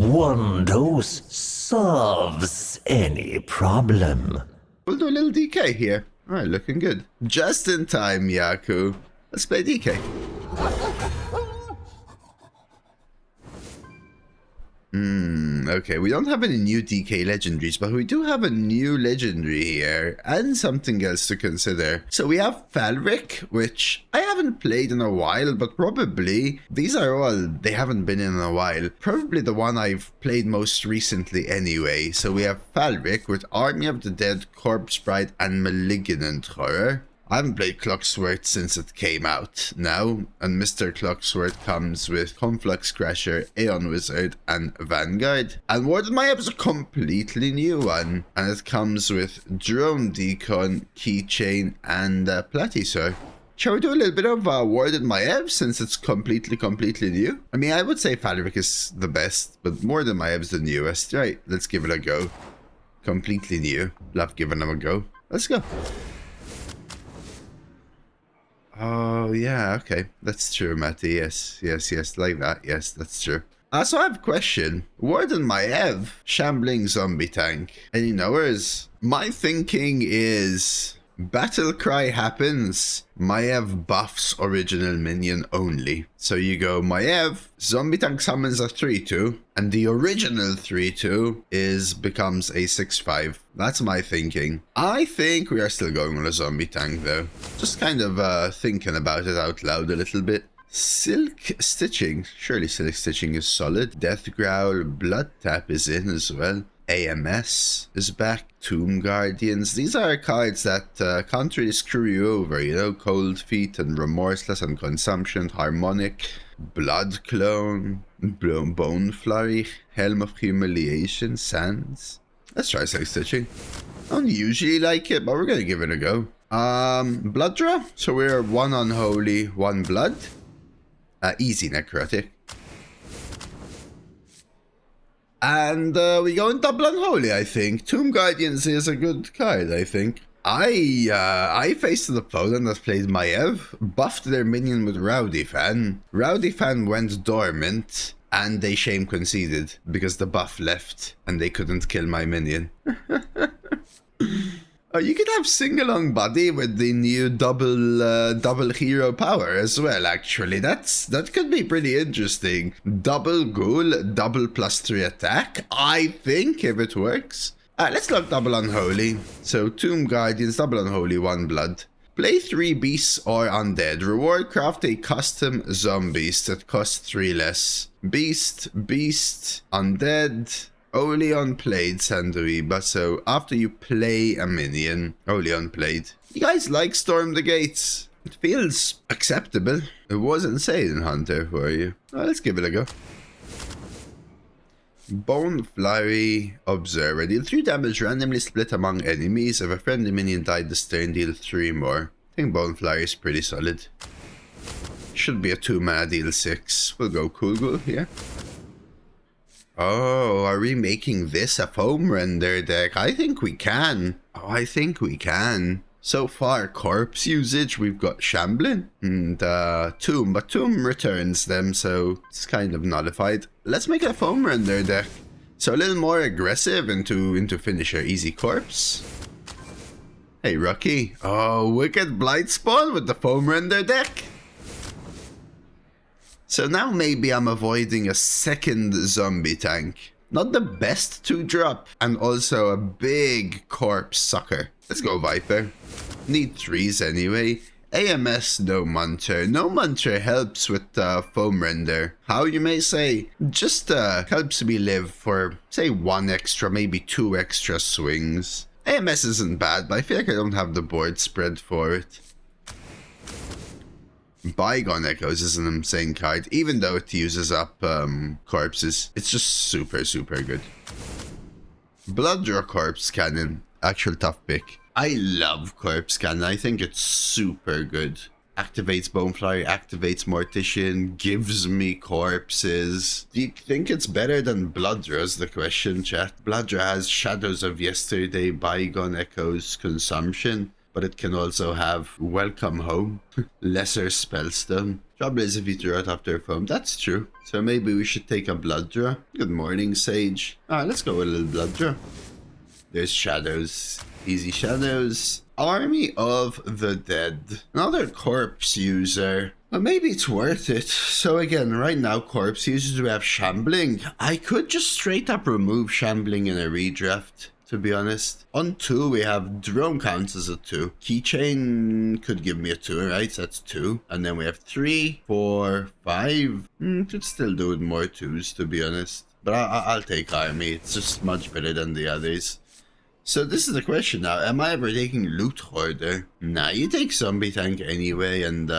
One dose solves any problem. We'll do a little DK here. Alright, looking good. Just in time, Yaku. Let's play DK. Okay, we don't have any new DK legendaries, but we do have a new legendary here, and something else to consider. So we have Falric, which I haven't played in a while, but probably, these are all, they haven't been in a while. Probably the one I've played most recently anyway. So we have Falric with Army of the Dead, Corpse Bride, and Malignant Horror. I haven't played Clocksworth since it came out now, and Mr. Clocksworth comes with Conflux Crasher, Aeon Wizard, and Vanguard. And Warden Maiev is a completely new one, and it comes with Drone Deacon, Keychain, and Platisor. Shall we do a little bit of Warden Maiev since it's completely new? I mean, I would say Falric is the best, but Warden Maiev is the newest. Right, let's give it a go. Completely new. Love giving them a go. Let's go. Oh, yeah, okay. That's true, Matty. Yes, like that. Yes, that's true. So I have a question. Warden Maiev, Shambling Zombie Tank. Any knowers? My thinking is... Battle Cry happens, Maiev buffs original minion only. So you go Maiev, Zombie Tank summons a 3-2, and the original 3-2 becomes a 6-5. That's my thinking. I think we are still going on a Zombie Tank though. Just kind of thinking about it out loud a little bit. Silk Stitching. Surely Silk Stitching is solid. Death Growl, Blood Tap is in as well. AMS is back. Tomb Guardians. These are cards that can't really screw you over, you know? Cold Feet and Remorseless and Consumption, Harmonic, Blood Clone, Bone Flurry, Helm of Humiliation, Sands. Let's try Silk Stitching. I don't usually like it, but we're gonna give it a go. Blood Draw. So we're 1 Unholy, 1 Blood. Easy Necrotic. And we go in double Unholy, I think. Tomb Guardians is a good card, I think. I faced an opponent that played Maiev, buffed their minion with Rowdy Fan. Rowdy Fan went dormant, and they shame conceded because the buff left, and they couldn't kill my minion. Oh, you could have Sing-Along Buddy with the new double hero power as well, actually. That could be pretty interesting. Double Ghoul, double +3 attack, I think, if it works. Let's look double Unholy. So, Tomb Guardians, double Unholy, 1 Blood. Play 3 Beasts or Undead. Reward, craft a custom Zombies that costs 3 less. Beast, Undead... Only on played, Sanduiba, so after you play a minion, only on played. You guys like Storm the Gates? It feels acceptable. It was insane, Hunter, for you. Well, let's give it a go. Bone Flurry, Observer. Deal 3 damage randomly split among enemies. If a friendly minion died this turn, deal 3 more. I think Bone Flurry is pretty solid. Should be a 2-mana, deal 6. We'll go Cool Ghoul here. Oh, are we making this a Foamrender deck? I think we can. Oh, I think we can. So far, corpse usage, we've got Shambling and Tomb, but Tomb returns them, so it's kind of nullified. Let's make a Foamrender deck. So a little more aggressive into finisher, easy corpse. Hey, Rocky. Oh, Wicked Blightspawn with the Foamrender deck. So now maybe I'm avoiding a second Zombie Tank. Not the best 2-drop, and also a big corpse sucker. Let's go Viper. Need 3s anyway. AMS, no Muncher. No Muncher helps with Foamrender. How you may say, just helps me live for, say, 1 extra, maybe 2 extra swings. AMS isn't bad, but I feel like I don't have the board spread for it. Bygone Echoes is an insane card, even though it uses up corpses. It's just super good. Blooddraw Corpse Cannon, actual tough pick. I love Corpse Cannon, I think it's super good. Activates Bonefly, activates Mortician, gives me corpses. Do you think it's better than Blooddraw is the question, chat? Blooddraw has Shadows of Yesterday, Bygone Echoes, Consumption. but it can also have Welcome Home, Lesser Spellstone. Trouble is if you draw it after foam. That's true. So maybe we should take a blood draw. Good morning, Sage. Let's go with a little blood draw. There's shadows. Easy shadows. Army of the Dead. Another corpse user. Well, maybe it's worth it. So again, right now, corpse users, we have Shambling. I could just straight up remove Shambling in a redraft, to be honest. On 2, we have Drone counts as a 2. Keychain could give me a 2, right? So that's 2. And then we have 3, 4, 5. Could still do with more 2s, to be honest. But I'll take Army. It's just much better than the others. So this is the question now. Am I ever taking Loot Hoarder? Nah, you take Zombie Tank anyway, and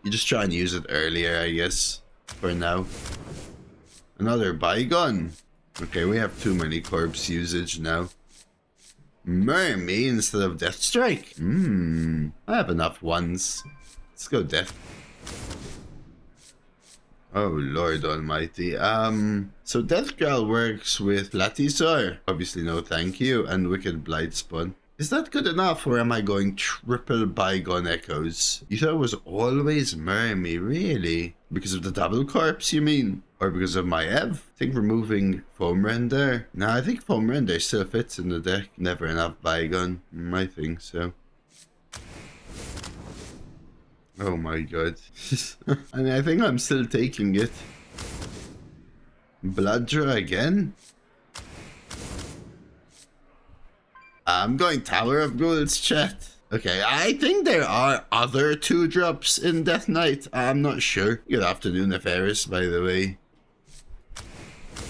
you just try and use it earlier, I guess, for now. Another Bygone. Okay, we have too many corpse usage now. Mermy instead of Death Strike. I have enough ones. Let's go Death. Oh, Lord Almighty. So Death Growl works with Latizor. Obviously, no thank you. And Wicked Blightspawn. Is that good enough, or am I going triple Bygone Echoes? You thought it was always Mermy, really? Because of the double corpse, you mean? Or because of Maiev? I think removing Foamrender. No, I think Foamrender still fits in the deck. Never enough Bygone. I think so. Oh my god. I mean, I think I'm still taking it. Blood draw again? I'm going Tower of Ghouls, chat. Okay, I think there are other 2-drops in Death Knight. I'm not sure. Good afternoon, Nefaris, by the way.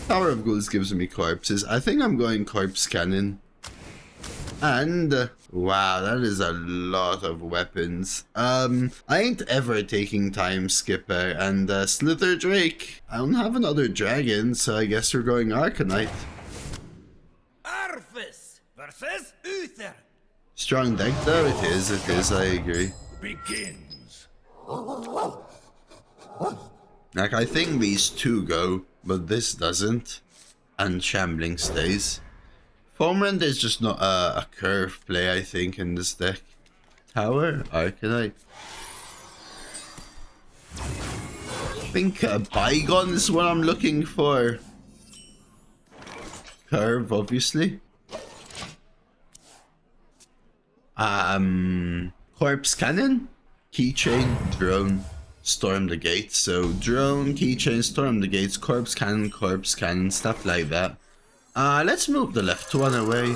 Tower of Ghouls gives me corpses. I think I'm going Corpse Cannon. And wow, that is a lot of weapons. I ain't ever taking Time Skipper and Slither Drake. I don't have another dragon, so I guess we're going Arcanite. Arthas versus Uther. Strong deck though, it is, I agree. Begins. Like, I think these 2 go, but this doesn't. And Shambling stays. Foamrender is just not a curve play, I think, in this deck. Tower, Arcanite. I think Bygone is what I'm looking for. Curve, obviously. Corpse Cannon, Keychain, Drone, Storm the Gates. So Drone, Keychain, Storm the Gates, Corpse Cannon, stuff like that. Let's move the left one away.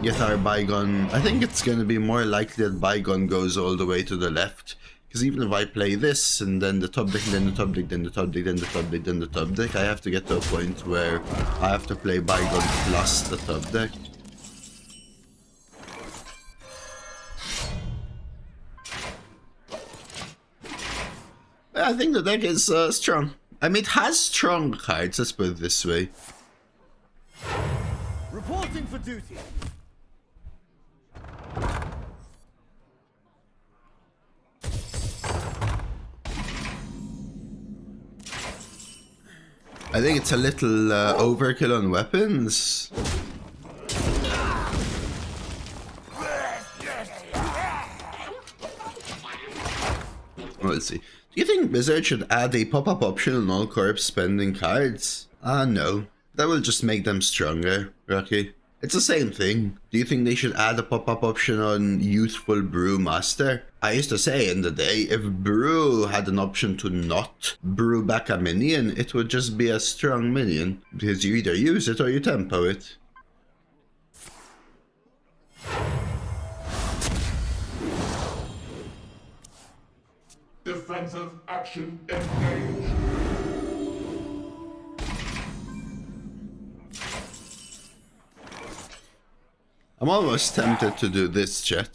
Get our Bygone. I think it's gonna be more likely that Bygone goes all the way to the left. Because even if I play this, and then the top deck, then the top deck, then the top deck, then the top deck, then the top deck, I have to get to a point where I have to play Bygone plus the top deck. I think the deck is strong. I mean, it has strong cards, let's put it this way. Reporting for duty. I think it's a little overkill on weapons. Let's see. Do you think Blizzard should add a pop-up option on all corpse spending cards? No. That will just make them stronger, Rocky. It's the same thing. Do you think they should add a pop-up option on Youthful Brewmaster? I used to say in the day, if Brew had an option to not brew back a minion, it would just be a strong minion. Because you either use it or you tempo it. Defensive action engaged. I'm almost tempted to do this, chat.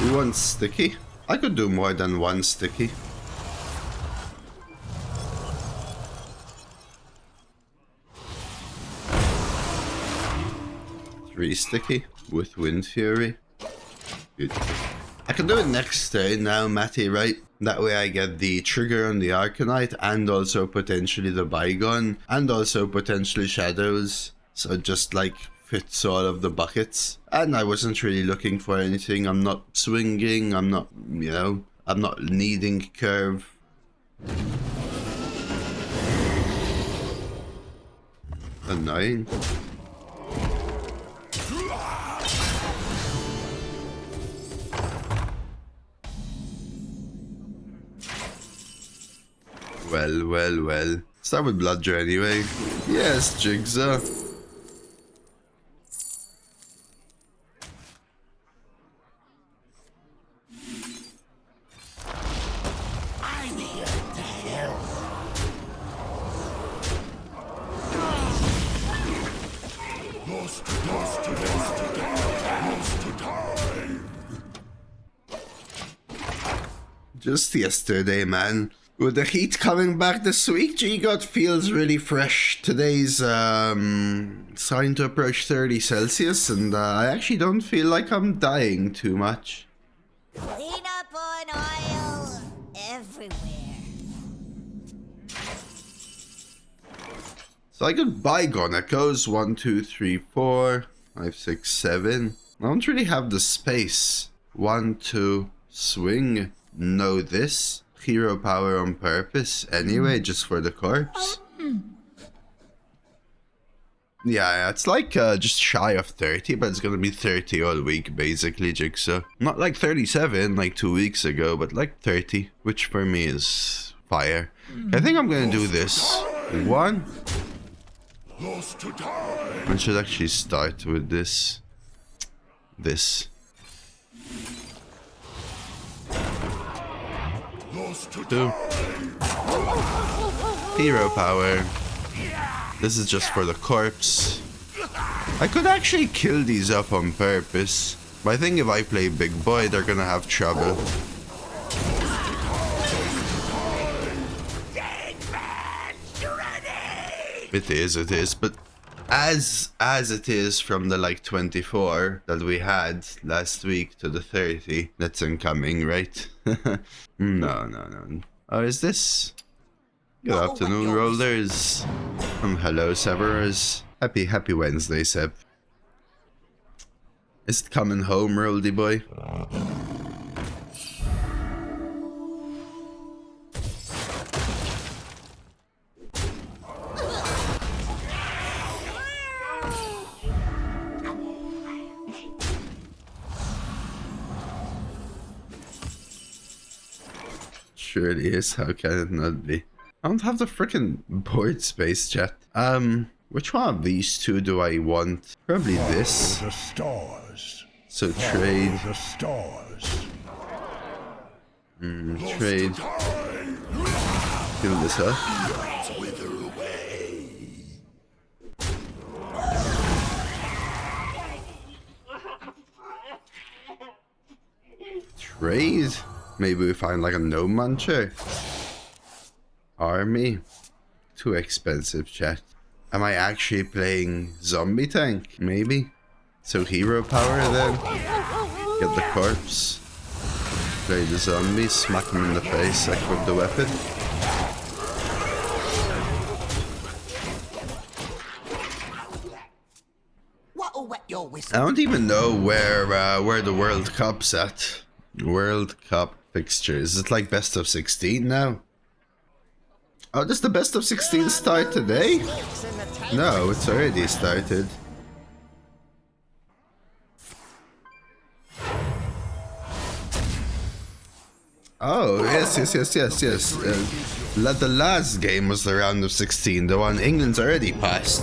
We want sticky. I could do more than one sticky. Three sticky with Wind Fury. Beautiful. I can do it next turn now, Matty, right? That way I get the trigger on the Arcanite and also potentially the Bygone and also potentially Shadows. So just like fits all of the buckets. And I wasn't really looking for anything. I'm not swinging. I'm not, you know, I'm not needing curve. Annoying. Well. Start with Bludger anyway. Yes, Jigsaw. I'm here to help. Lost to time. Just yesterday, man. With the heat coming back this week, G-God feels really fresh. Today's starting to approach 30 Celsius, and I actually don't feel like I'm dying too much. Clean up on oil everywhere. So I got Bygone. It goes 1, 2, 3, 4, 5, 6, 7. I don't really have the space. 1, 2, swing. No this. Hero power on purpose anyway, just for the corpse. Yeah, it's like just shy of 30, but it's gonna be 30 all week basically, Jigsaw. Not like 37 like 2 weeks ago, but like 30, which for me is fire. I think I'm gonna do this. 1. Lost to time. I should actually start with this. This. Lost to 2. Hero power. This is just for the corpse. I could actually kill these up on purpose, but I think if I play big boy, they're gonna have trouble. It is, but as it is from the like 24 that we had last week to the 30, that's incoming, right? No. Oh, is this? Good afternoon, rollers. Hello, Severers. Happy Wednesday, Seb. Is it coming home, Roldy boy? Surely is. How can it not be? I don't have the freaking board space, chat. Which one of these two do I want? Probably this. the stars. So trade. The stars. Trade. Kill this up. Trade. Maybe we find like a no muncher. Army. Too expensive, chat. Am I actually playing zombie tank? Maybe. So hero power then. Get the corpse. Play the zombie. Smack him in the face. Equip the weapon. What'll wet your whistle? I don't even know where the World Cup's at. World Cup fixture. Is it like best of 16 now? Oh, does the best of 16 start today? No, it's already started. Oh, yes. The last game was the round of 16. The one England's already passed.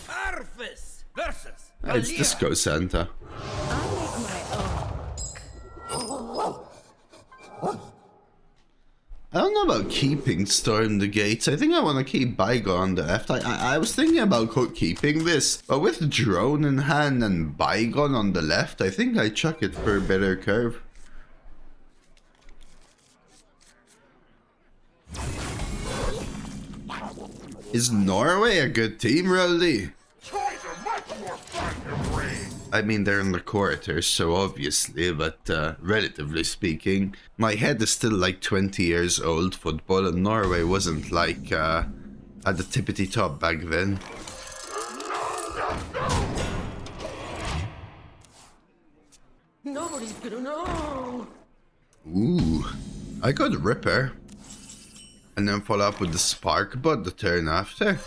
Arthas versus It's Disco Santa. I don't know about keeping Storm the Gates. I think I want to keep Bygone on the left. I was thinking about keeping this, but with Drone in hand and Bygone on the left, I think I chuck it for a better curve. Is Norway a good team, Roldy? Try to much more fun than rain. I mean, they're in the quarters, so obviously, but relatively speaking, my head is still like 20 years old. Football in Norway wasn't like at the tippity top back then. Nobody's gonna know. Ooh, I got Ripper. And then follow up with the Spark Bud the turn after.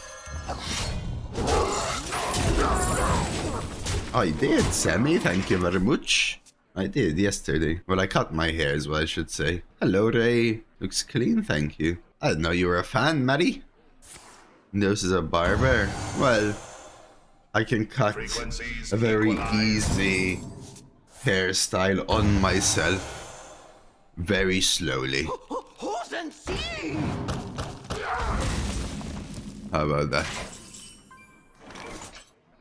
I did, Sammy, thank you very much. I did yesterday. Well, I cut my hair is what I should say. Hello, Ray. Looks clean, thank you. I didn't know you were a fan, Maddie. This is a barber. Well, I can cut a very easy hairstyle on myself very slowly. How about that?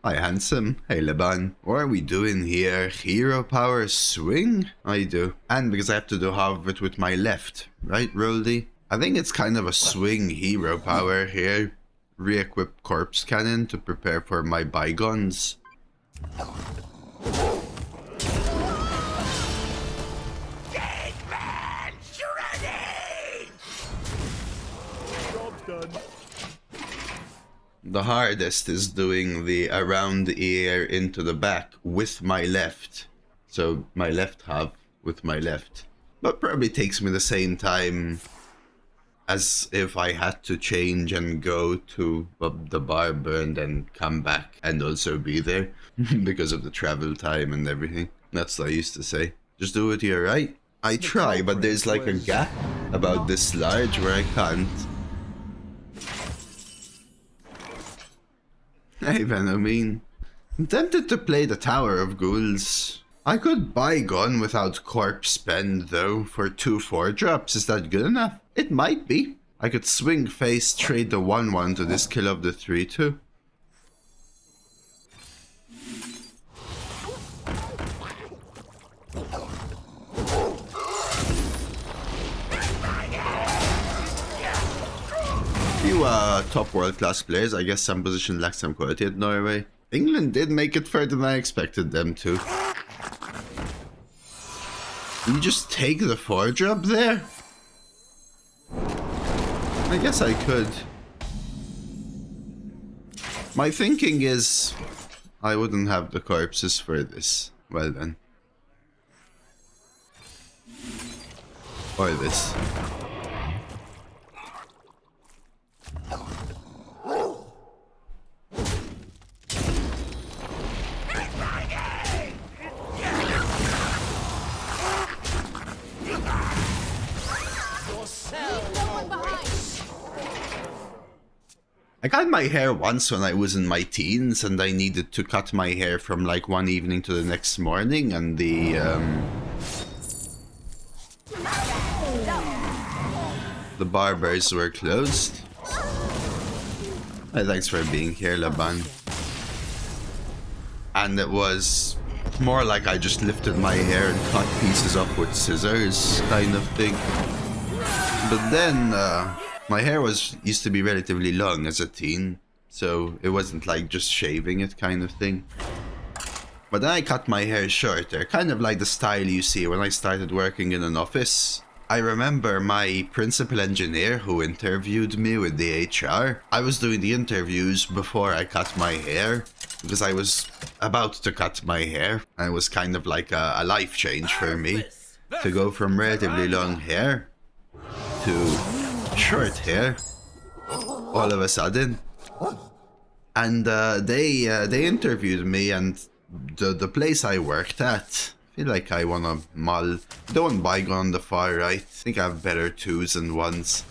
Hi, handsome. Hey, Laban. What are we doing here? Hero power swing? I do. And because I have to do half of it with my left. Right, Roldy? I think it's kind of a swing hero power here. Re-equip corpse cannon to prepare for my bygones. The hardest is doing the around the ear into the back with my left. So my left half with my left. But probably takes me the same time as if I had to change and go to the barber and then come back and also be there because of the travel time and everything. That's what I used to say. Just do it here, right? I try, but there's like a gap about this large where I can't. Hey, Venomine. I'm tempted to play the Tower of Ghouls. I could Bygone without corpse spend though for 2 4-drops. Is that good enough? It might be. I could swing face, trade the 1/1 to this kill of the 3/2. Few top world-class players. I guess some position lacks some quality at Norway. England did make it further than I expected them to. You just take the 4-drop there? I guess I could. My thinking is I wouldn't have the corpses for this. Well then. Or this. I cut my hair once when I was in my teens and I needed to cut my hair from like one evening to the next morning and the barbers were closed. Hey, thanks for being here, Laban. And it was more like I just lifted my hair and cut pieces up with scissors kind of thing. But then my hair used to be relatively long as a teen, so it wasn't like just shaving it kind of thing. But then I cut my hair shorter, kind of like the style you see when I started working in an office. I remember my principal engineer who interviewed me with the HR. I was doing the interviews before I cut my hair, because I was about to cut my hair. And it was kind of like a life change for me, to go from relatively long hair to short hair all of a sudden. And they interviewed me, and the place I worked at, I feel like I wanna mull. Don't Bygone on the far right. I think I have better 2s and 1s.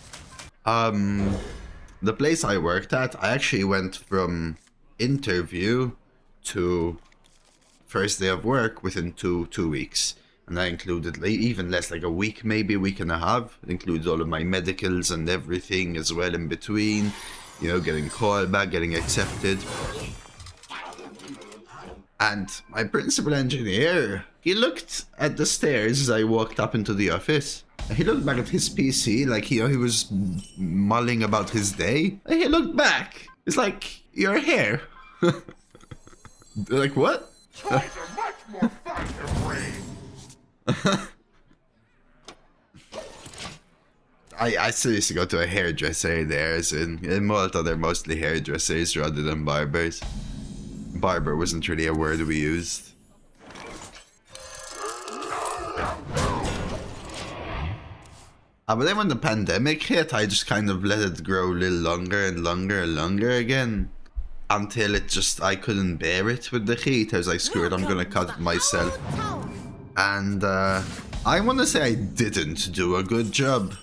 The place I worked at, I actually went from interview to first day of work within two weeks. And that included even less, like a week, maybe a week and a half. It includes all of my medicals and everything as well in between. You know, getting called back, getting accepted. And my principal engineer, he looked at the stairs as I walked up into the office. He looked back at his PC, like, you know, he was mulling about his day. And he looked back. It's like, your hair. Like, what? Try the much more finer brain. I seriously go to a hairdresser there, as in Malta they're mostly hairdressers rather than barbers. Barber wasn't really a word we used. But then when the pandemic hit, I just kind of let it grow a little longer and longer and longer again. Until it just, I couldn't bear it with the heat. I was like, screw it, I'm gonna cut it myself. And I want to say I didn't do a good job.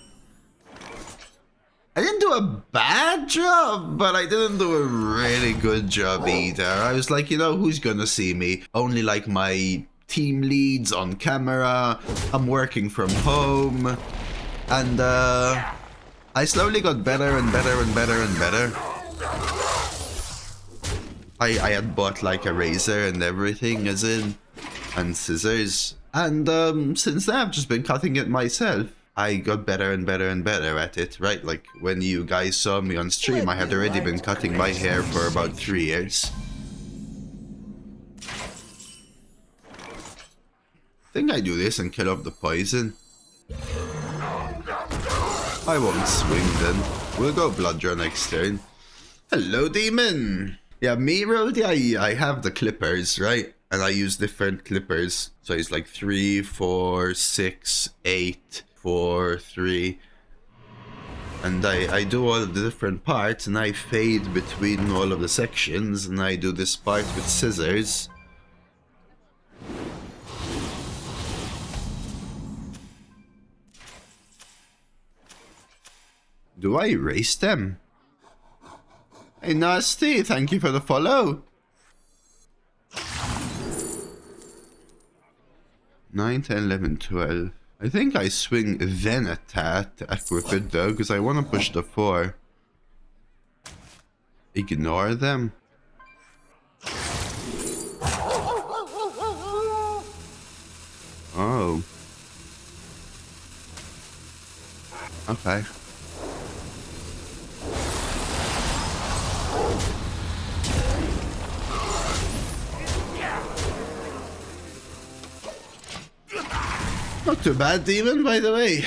I didn't do a bad job, but I didn't do a really good job either. I was like, you know, who's gonna see me? Only like my team leads on camera. I'm working from home. And I slowly got better and better and better and better. I had bought like a razor and everything, as in, and scissors. And since then I've just been cutting it myself. I got better and better and better at it, right? Like when you guys saw me on stream, I had already been cutting my hair for about 3 years. I think I do this and kill off the poison. I won't swing then. We'll go blood draw next turn. Hello, demon! Yeah, me, Rody, I have the clippers, right? And I use different clippers. So it's like 3, 4, 6, 8, 4, 3. And I do all of the different parts and I fade between all of the sections and I do this part with scissors. Do I erase them? Hey, Nasty, thank you for the follow. 9, 10, 11, 12. I think I swing then attack with it though, because I want to push the 4. Ignore them. Oh. Okay. Not too bad, demon, by the way.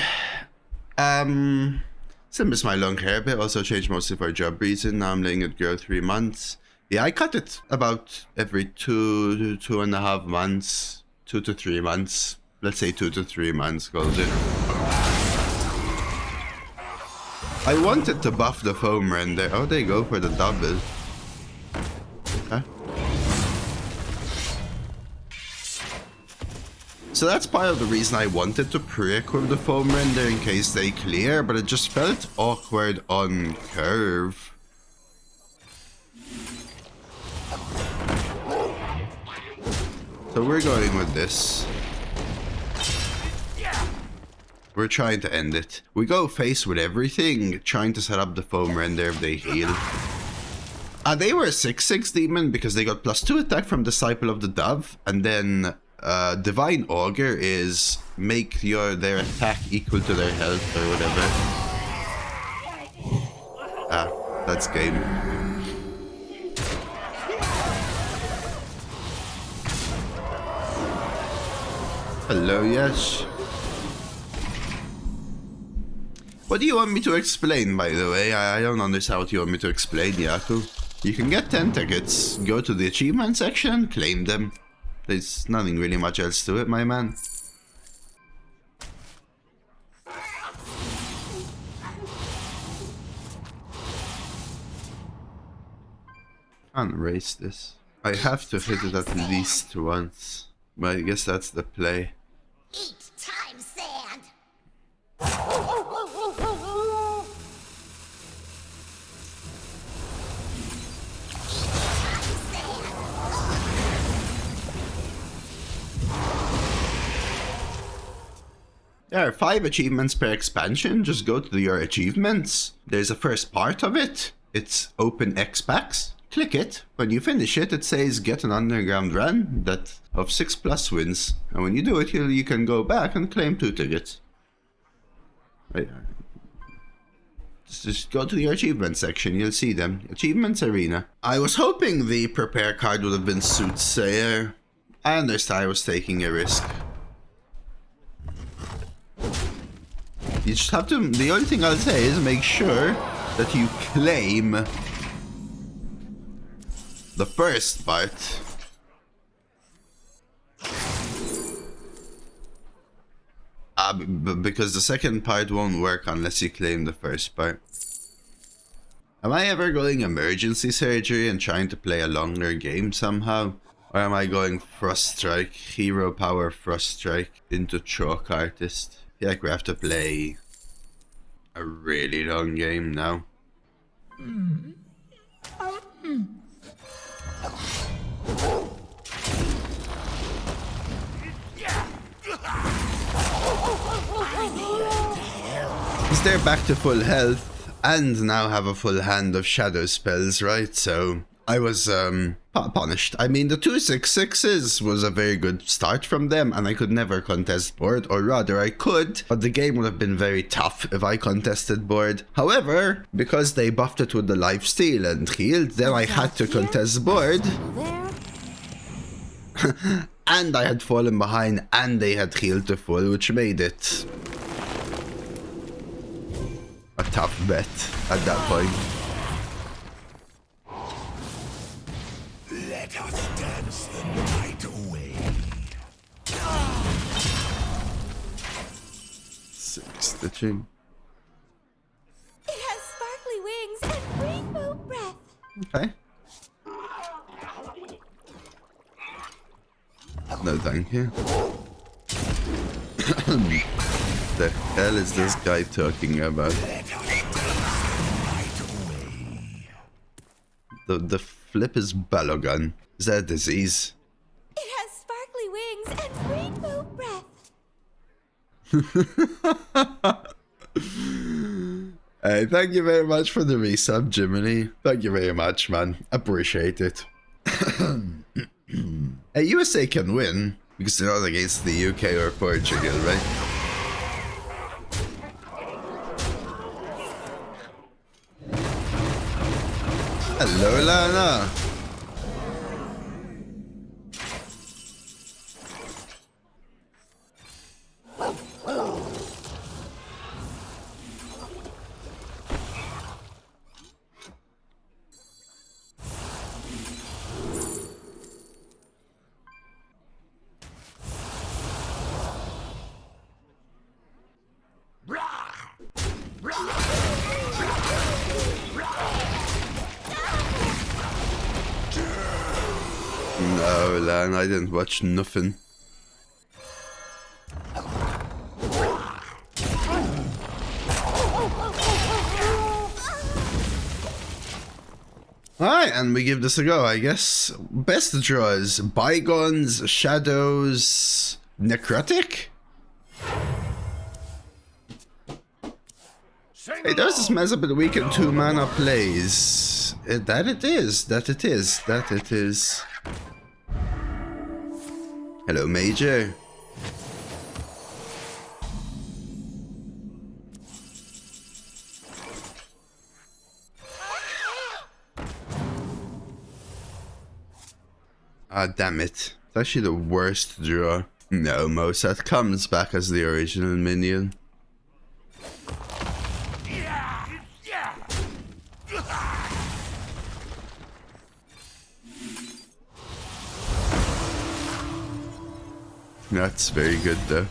Same as my long hair bit, also changed mostly for a job reason. Now I'm letting it grow 3 months. Yeah, I cut it about every 2 to 2.5 months. 2 to 3 months. Let's say 2 to 3 months, golden. I wanted to buff the Foamrender. Oh, they go for the double. Okay. So that's part of the reason I wanted to pre-equip the Foamrender in case they clear, but it just felt awkward on curve. So we're going with this. We're trying to end it. We go face with everything, trying to set up the Foamrender if they heal. They were a 6/6 demon because they got +2 attack from Disciple of the Dove, and then Divine Augur is make their attack equal to their health or whatever. That's game. Hello, yes. What do you want me to explain, by the way? I don't understand what you want me to explain, Yaku. You can get 10 tickets, go to the achievement section, claim them. There's nothing really much else to it, my man. Can't erase this. I have to hit it at least once. But I guess that's the play. Eat time, sand! There are 5 achievements per expansion. Just go to your achievements. There's a first part of it. It's open X packs. Click it. When you finish it, it says get an underground run that of 6+ wins. And when you do it, you can go back and claim 2 tickets. Right. Just go to your achievement section. You'll see them. Achievements Arena. I was hoping the prepare card would have been Soothsayer. I understand I was taking a risk. You just have to, the only thing I'll say is make sure that you claim the first part. Because the second part won't work unless you claim the first part. Am I ever going emergency surgery and trying to play a longer game somehow? Or am I going Frost Strike, Hero Power Frost Strike into Chalk Artist? I feel like we have to play a really long game now. Because they're back to full health and now have a full hand of shadow spells, right? So I was punished. I mean, the 2/6/6s was a very good start from them, and I could never contest board, or rather I could, but the game would have been very tough if I contested board. However, because they buffed it with the lifesteal and healed, then I had to contest board. And I had fallen behind, and they had healed to full, which made it a tough bet at that point. Let us dance the night away. 6 stitching. It has sparkly wings and rainbow breath. Okay. No, thank you. The hell is this guy talking about? The flip is Bygone. Is that a disease? It has sparkly wings and rainbow breath. Hey, thank you very much for the resub, Jiminy. Thank you very much, man. Appreciate it. Hey, USA can win because they're not against the UK or Portugal, right? Hello, Lana. No, Lan, I didn't watch nothing. Alright, and we give this a go, I guess. Best draws: Bygones, Shadows, Necrotic? Hey, there's this mess up at the weekend 2 mana plays. That it is. Hello, Major. Ah, damn it. It's actually the worst draw. No, Mosat comes back as the original minion. That's very good, though.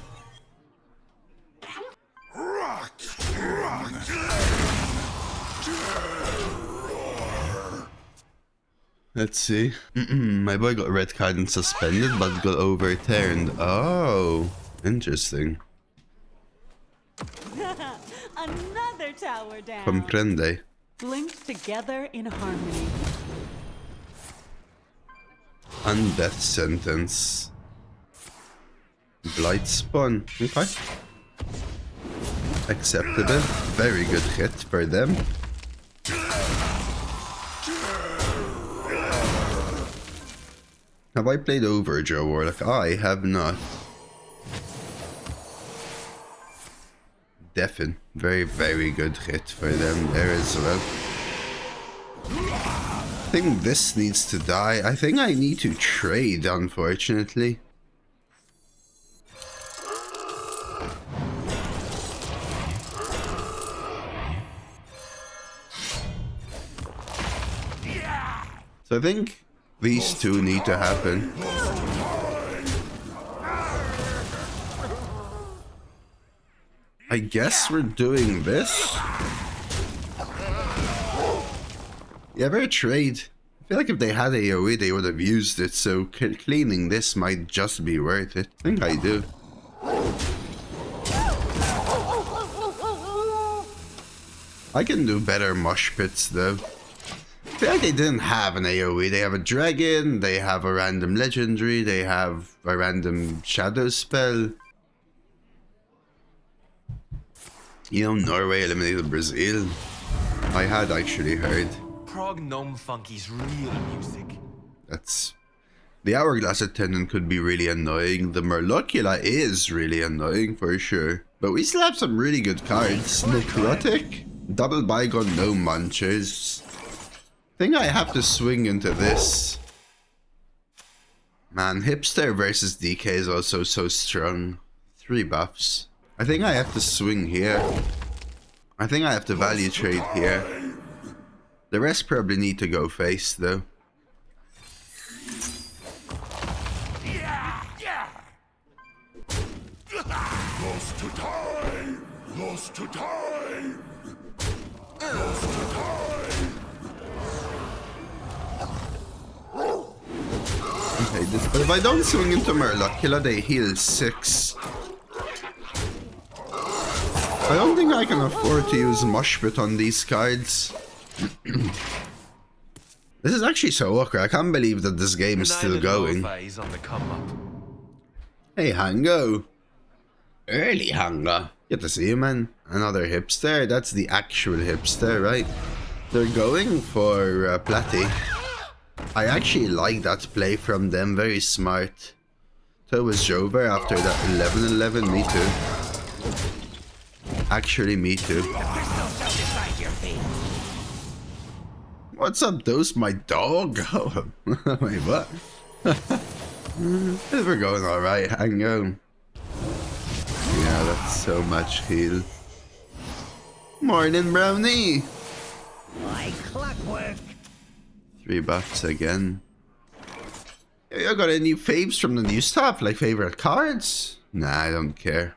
Let's see. My boy got red card and suspended, but got overturned. Oh, interesting. Another tower down. Comprende. Linked together in harmony. Undeath sentence. Blight spawn. Okay. Acceptable. Very good hit for them. Have I played Overdraw Warlock? I have not. Deafin. Very, very good hit for them there as well. I think this needs to die. I think I need to trade, unfortunately. So I think these two need to happen. I guess we're doing this. Yeah, very trade. I feel like if they had AoE, they would have used it, so cleaning this might just be worth it. I think I do. I can do better mosh pits, though. I feel like they didn't have an AoE. They have a dragon, they have a random legendary, they have a random shadow spell. You know, Norway eliminated Brazil. I had actually heard. Prog Gnome Funky's real music. That's... The Hourglass Attendant could be really annoying. The Murlocula is really annoying for sure. But we still have some really good cards. Necrotic, Double Bygone, no Munchers. I think I have to swing into this. Man, Hipster versus DK is also so strong. 3 buffs. I think I have to swing here. I think I have to value trade here. The rest probably need to go face though. Lost to time! Lost to time! Lost to time! Okay, but if I don't swing into Murlocula, they heal 6. I don't think I can afford to use Moshpit on these cards. This is actually so awkward. I can't believe that this game is still going. On the come up. Hey, Hango. Early Hango. Good to see you, man. Another hipster. That's the actual hipster, right? They're going for Platy. I actually like that play from them. Very smart. So was Jover after that 11-11. Me too. Actually, me too. What's up, Dose? My dog? Oh, wait, what? We're going alright, hang on. Yeah, that's so much heal. Morning, Brownie! Like clockwork. 3 buffs again. You got any faves from the new stuff? Like favorite cards? Nah, I don't care.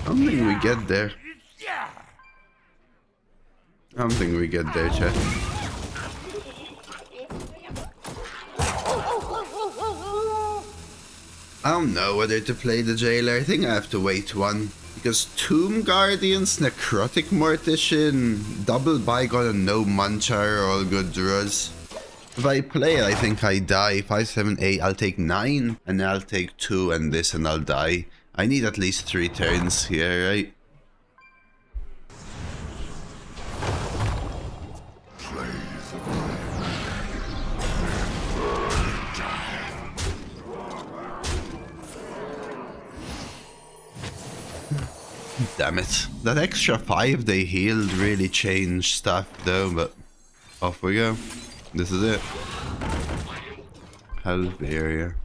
I don't think we get there. I don't think we get there, chat. I don't know whether to play the Jailer. I think I have to wait one. Because Tomb Guardians, Necrotic Mortician, Double Bygone and no Munchar are all good draws. If I play it, I think I die. 5, 7, 8, I'll take 9. And then I'll take 2 and this and I'll die. I need at least 3 turns here, right? Damn it. That extra 5 they healed really changed stuff though, but off we go. This is it. Health area.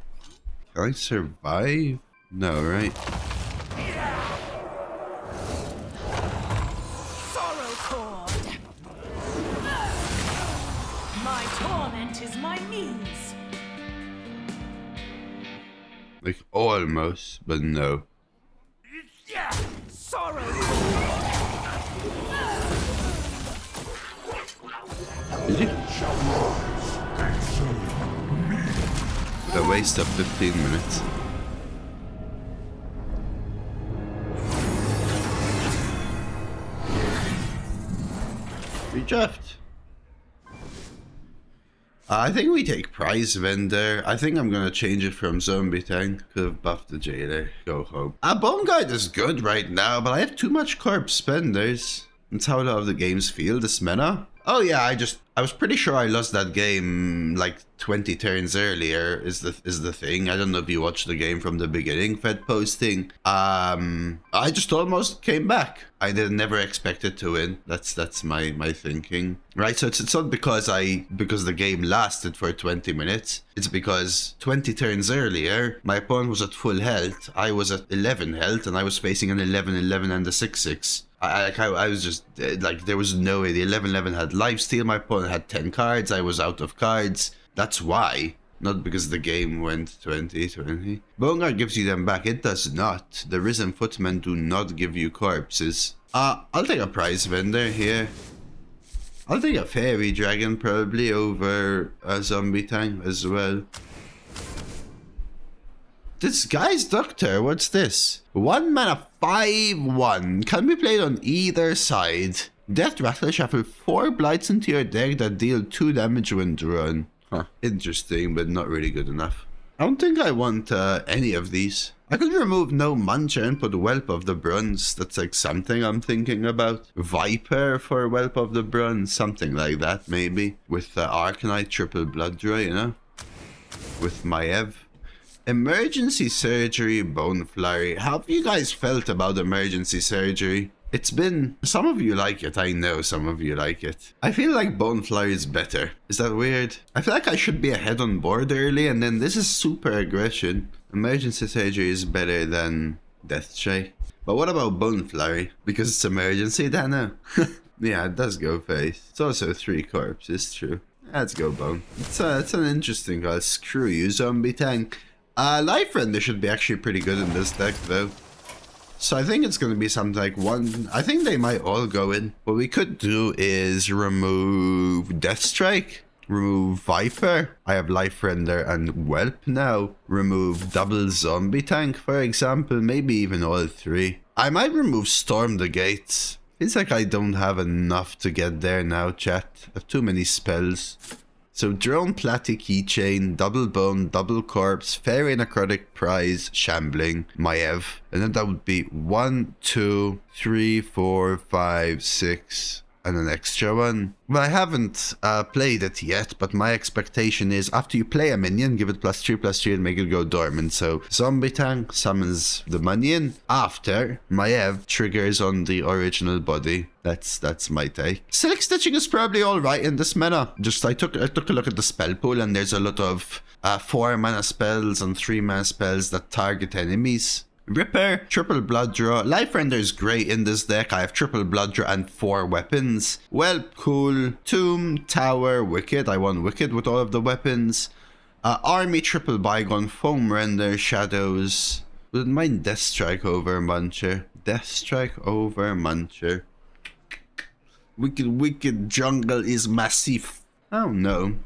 Can I survive? No, right? Sorrow cord. My torment is my means. Like almost, but no. Sorrow Did you? A waste of 15 minutes. Redraft. I think we take Prize Vendor. I think I'm gonna change it from Zombie Tank. Could have buffed the Jailer. Go home. Bone Guide is good right now, but I have too much Corpse Spenders. That's how a lot of the games feel this meta. Oh yeah, I was pretty sure I lost that game like 20 turns earlier is the thing. I don't know if you watched the game from the beginning, Fed posting. I just almost came back. I never expected to win. That's my thinking. Right, so it's not because the game lasted for 20 minutes. It's because 20 turns earlier, my opponent was at full health, I was at 11 health, and I was facing an 11-11 and a 6-6. I was just like, there was no way. The 11-11 had lifesteal, my opponent had 10 cards, I was out of cards. That's why, not because the game went 20-20. Bygone gives you them back. It does not. The Risen Footmen do not give you corpses. I'll take a prize vendor here. I'll take a fairy dragon probably over a zombie tank as well. Disguised Doctor, what's this? 1 mana 5/1. Can be played on either side. Death Rattle, shuffle 4 blights into your deck that deal 2 damage when drawn. Huh. Interesting, but not really good enough. I don't think I want any of these. I could remove No Muncher and put Whelp of the Bronze. That's like something I'm thinking about. Viper for Whelp of the Bronze. Something like that, maybe. With Arcanite, triple Blood Draw, you know? With Maiev. Emergency Surgery, Bone Flurry. How have you guys felt about Emergency Surgery? It's been... Some of you like it, I know some of you like it. I feel like Bone Flurry is better. Is that weird? I feel like I should be ahead on board early, and then this is super aggression. Emergency Surgery is better than Death Strike. But what about Bone Flurry? Because it's emergency, Dana? Yeah, it does go face. It's also 3 corpses, true. Let's go Bone. It's an interesting call. Screw you, zombie tank. Liferender should be actually pretty good in this deck, though. So I think it's going to be something like 1... I think they might all go in. What we could do is remove Death Strike, remove Viper. I have Liferender and Whelp now. Remove double Zombie Tank, for example. Maybe even all 3. I might remove Storm the Gates. It's like I don't have enough to get there now, chat. I have too many spells. So Drone, Platy, Keychain, Double Bone, Double Corpse, Fairy Necrotic, Prize, Shambling, Maiev. And then that would be 1, 2, 3, 4, 5, 6, and an extra one. Well, I haven't played it yet, but my expectation is after you play a minion, give it +3/+3 and make it go dormant. So Zombie Tank summons the minion. After, Maiev triggers on the original body. That's my take. Silk Stitching is probably alright in this meta. Just I took a look at the spell pool, and there's a lot of 4 mana spells and 3 mana spells that target enemies. Ripper, triple blood draw. Liferender is great in this deck. I have triple blood draw and 4 weapons. Whelp, cool. Tomb, Tower, Wicked. I want Wicked with all of the weapons. Army, triple Bygone, Foamrender, Shadows. Wouldn't mind Death Strike over Muncher. Death Strike over Muncher. Wicked jungle is massive. Oh no.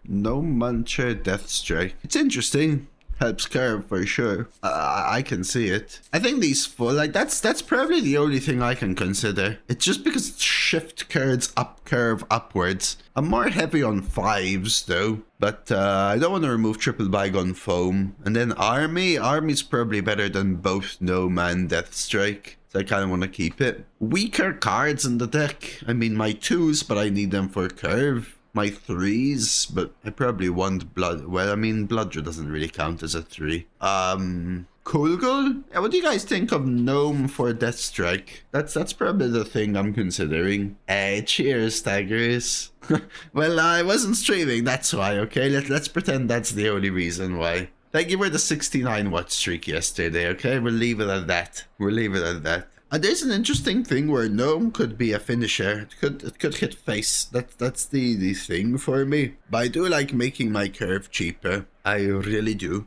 No Muncher, Death Strike. It's interesting. Helps curve for sure. I can see it. I think these 4, like that's probably the only thing I can consider. It's just because it's shift curves up, curve upwards. I'm more heavy on 5s though, but I don't want to remove triple Bygone Foam. And then Army's probably better than both No Man, Death Strike. So I kind of want to keep it. Weaker cards in the deck. I mean my 2s, but I need them for curve. My 3s, but I probably want blood. Well, I mean, blood draw doesn't really count as a 3. Kulgul? Yeah, what do you guys think of Gnome for Death Strike? That's probably the thing I'm considering. Cheers, Staggers. Well, I wasn't streaming, that's why, okay? Let's pretend that's the only reason why. Thank you for the 69 watch streak yesterday, okay? We'll leave it at that. We'll leave it at that. There's an interesting thing where Gnome could be a finisher. It could hit face. That's the thing for me. But I do like making my curve cheaper. I really do.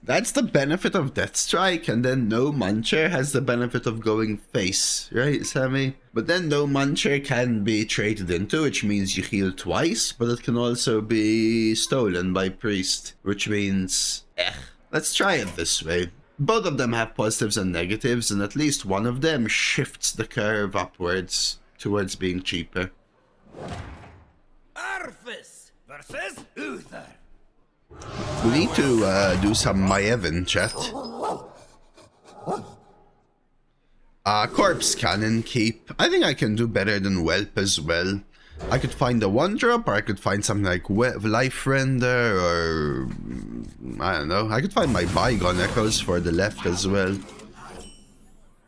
That's the benefit of Death Strike, and then No Muncher has the benefit of going face, right, Sammy? But then No Muncher can be traded into, which means you heal twice, but it can also be stolen by Priest, which means, let's try it this way. Both of them have positives and negatives, and at least one of them shifts the curve upwards towards being cheaper. Arthas versus Uther. We need to do some Maiev in chat. Corpse Cannon keep. I think I can do better than Whelp as well. I could find a 1-drop, or I could find something like Life Render, or I don't know. I could find my Bygone Echoes for the left as well.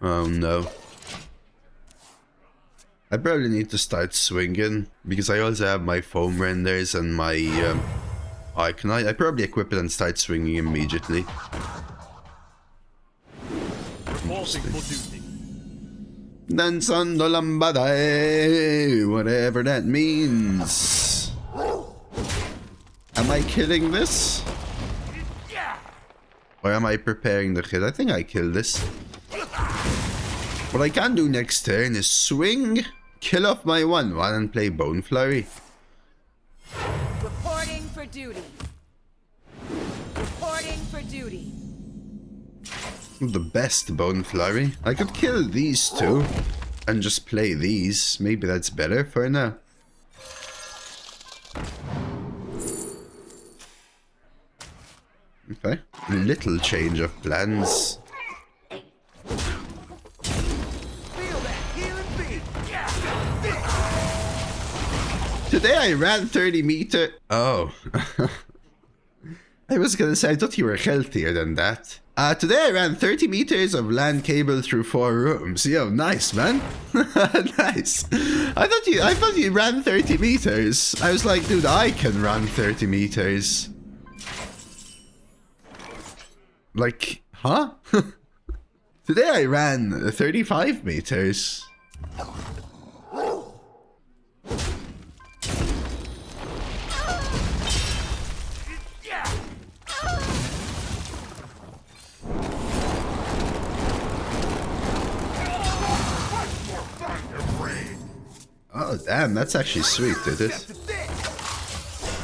Oh no. I probably need to start swinging, because I also have my Foamrenders and my... I probably equip it and start swinging immediately. Danzando lambada, whatever that means. Am I killing this? Or am I preparing the kill? I think I killed this. What I can do next turn is swing, kill off my 1/1 and play Bone Flurry. Reporting for duty. Reporting for duty. The best Bone Flurry. I could kill these two and just play these. Maybe that's better for now. Okay. Little change of plans. Today I ran 30 meters. Oh. I was gonna say, I thought you were healthier than that. Today I ran 30 meters of LAN cable through 4 rooms. Yo, nice, man. Nice. I thought you ran 30 meters. I was like, dude, I can run 30 meters. Like, huh? Today I ran 35 meters. Oh damn, that's actually sweet, Titus.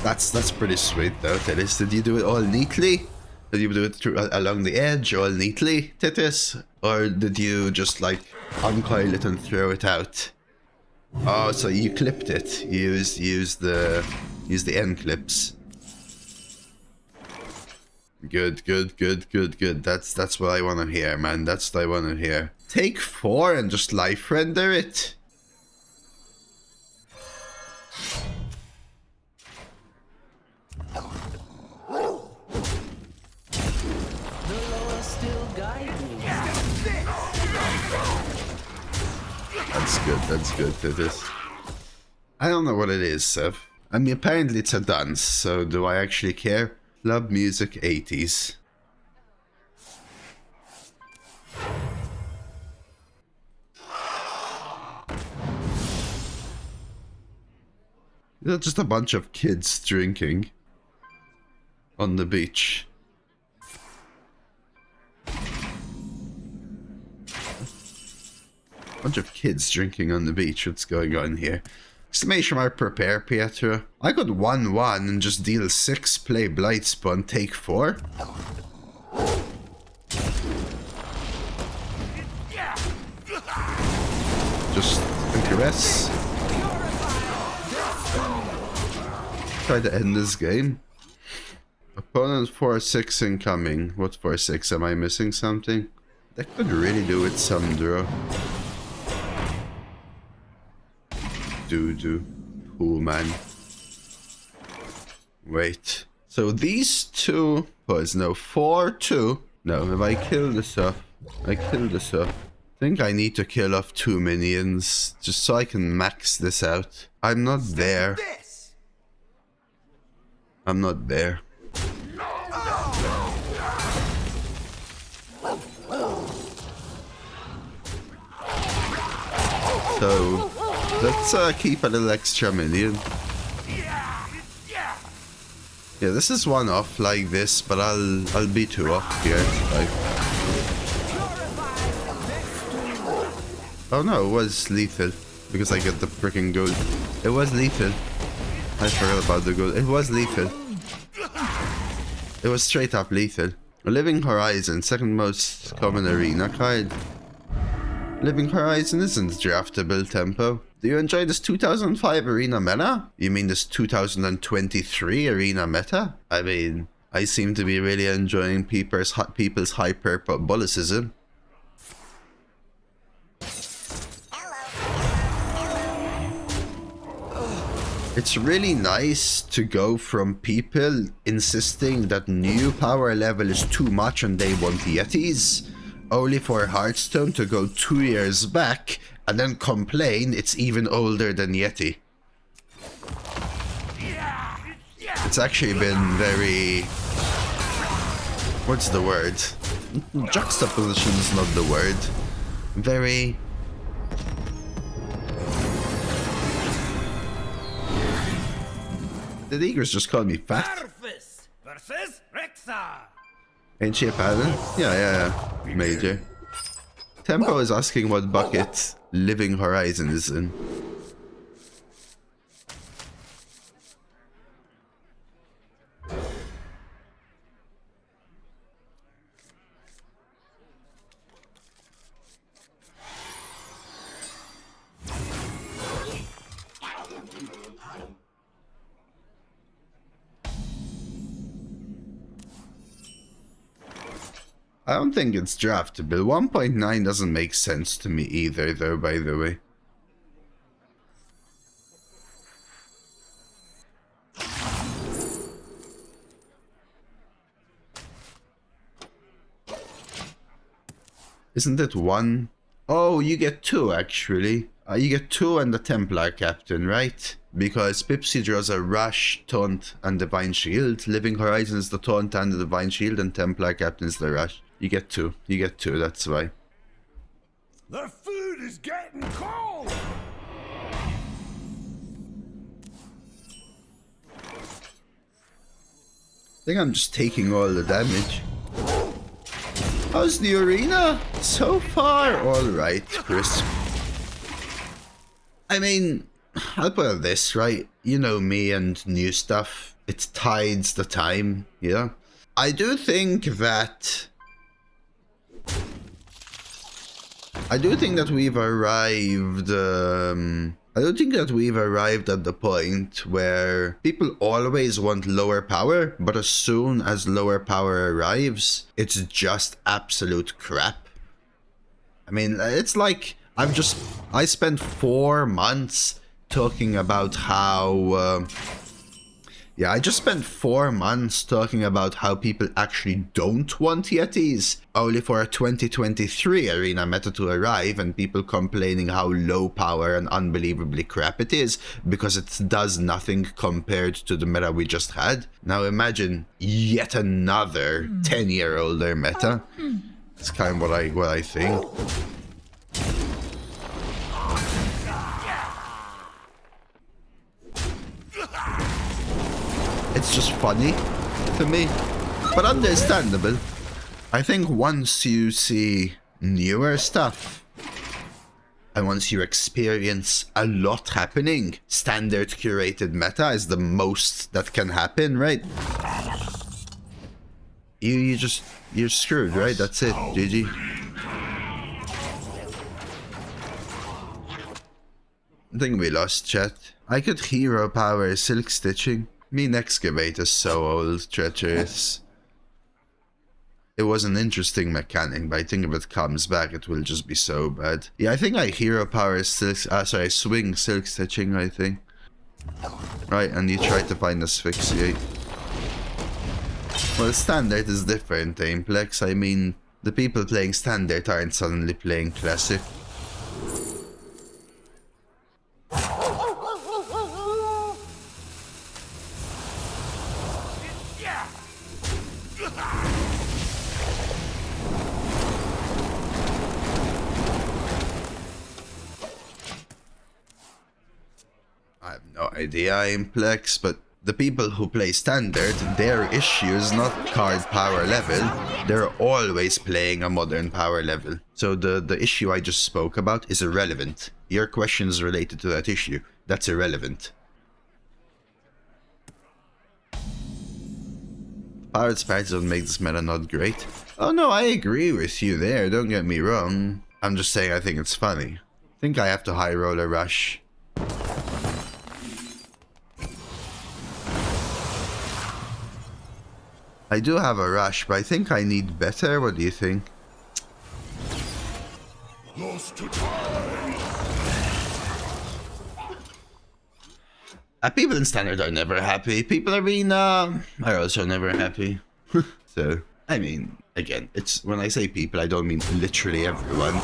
That's pretty sweet though, Titus. Did you do it all neatly? Did you do it along the edge all neatly, Titus? Or did you just like uncoil it and throw it out? Oh, so you clipped it. You use the end clips. Good. That's what I wanna hear, man. That's what I wanna hear. Take 4 and just life render it. That's good, Titus. I don't know what it is, Sev. I mean, apparently it's a dance, so do I actually care? Club music 80s. They're just a bunch of kids drinking on the beach. Bunch of kids drinking on the beach. What's going on here? Exclamation mark, prepare, Pietro. I could 1/1 and just deal 6, play Blight Spawn, take 4. Just aggress. Try to end this game. Opponent 4/6 incoming. What 4/6? Am I missing something? That could really do with some draw. Cool, man. Wait. So these two was no 4/2. No, if I kill this off, I think I need to kill off 2 minions just so I can max this out. I'm not there. I'm not there. So let's keep a little extra minion. Yeah, this is one off like this, but I'll be 2 off here. Like. Oh no, it was lethal because I get the freaking gold. It was lethal. I forgot about the gold. It was lethal. It was straight up lethal. Living Horizon, second most common arena card. Living Horizon isn't draftable tempo. Do you enjoy this 2005 arena meta? You mean this 2023 arena meta? I mean, I seem to be really enjoying people's hyperbolicism. It's really nice to go from people insisting that new power level is too much and they want Yetis, only for Hearthstone to go 2 years back and then complain it's even older than Yeti. It's actually been very... what's the word? Juxtaposition is not the word. Very... Did the egress just call me fat? Arthas versus Rexar. Ain't she a paladin? Yeah. Major. Tempo is asking what bucket Living Horizon is in. I don't think it's draftable. 1.9 doesn't make sense to me either, though, by the way. Isn't it one? Oh, you get two, actually. You get two and the Templar Captain, right? Because Pipsy draws a Rush, Taunt, and Divine Shield. Living Horizon is the Taunt and the Divine Shield, and Templar Captain is the Rush. You get two. You get two, that's why. The food is getting cold! I think I'm just taking all the damage. How's the arena? So far, alright, Chris. I mean, I'll put it this, right? You know me and new stuff. It tides the time, yeah? I do think that we've arrived, I don't think that we've arrived at the point where people always want lower power, but as soon as lower power arrives, it's just absolute crap. I mean, it's like, I spent 4 months talking about how, I just spent 4 months talking about how people actually don't want Yetis, only for a 2023 arena meta to arrive and people complaining how low power and unbelievably crap it is because it does nothing compared to the meta we just had. Now imagine yet another 10-year-older meta. It's kind of what I think. It's just funny to me, but understandable. I think once you see newer stuff, and once you experience a lot happening, standard curated meta is the most that can happen, right? You're screwed, right? That's it, GG. I think we lost chat. I could hero power silk stitching. Mean excavate is so old, treacherous. It was an interesting mechanic, but I think if it comes back, it will just be so bad. Yeah, I think I hero power silk. Swing silk stitching. I think. Right, and you try to find asphyxiate. Well, standard is different, Amplex. I mean, the people playing standard aren't suddenly playing classic. I have no idea, Implex, but the people who play standard, their issue is not card power level. They're always playing a modern power level. So the issue I just spoke about is irrelevant. Your question is related to that issue. That's irrelevant. Pirates Party don't make this meta not great. Oh no, I agree with you there, don't get me wrong. I'm just saying I think it's funny. I think I have to high roll a rush. I do have a rush, but I think I need better. What do you think? Lost to time. People in Standard are never happy. People are also never happy. So, I mean, again, it's when I say people, I don't mean literally everyone.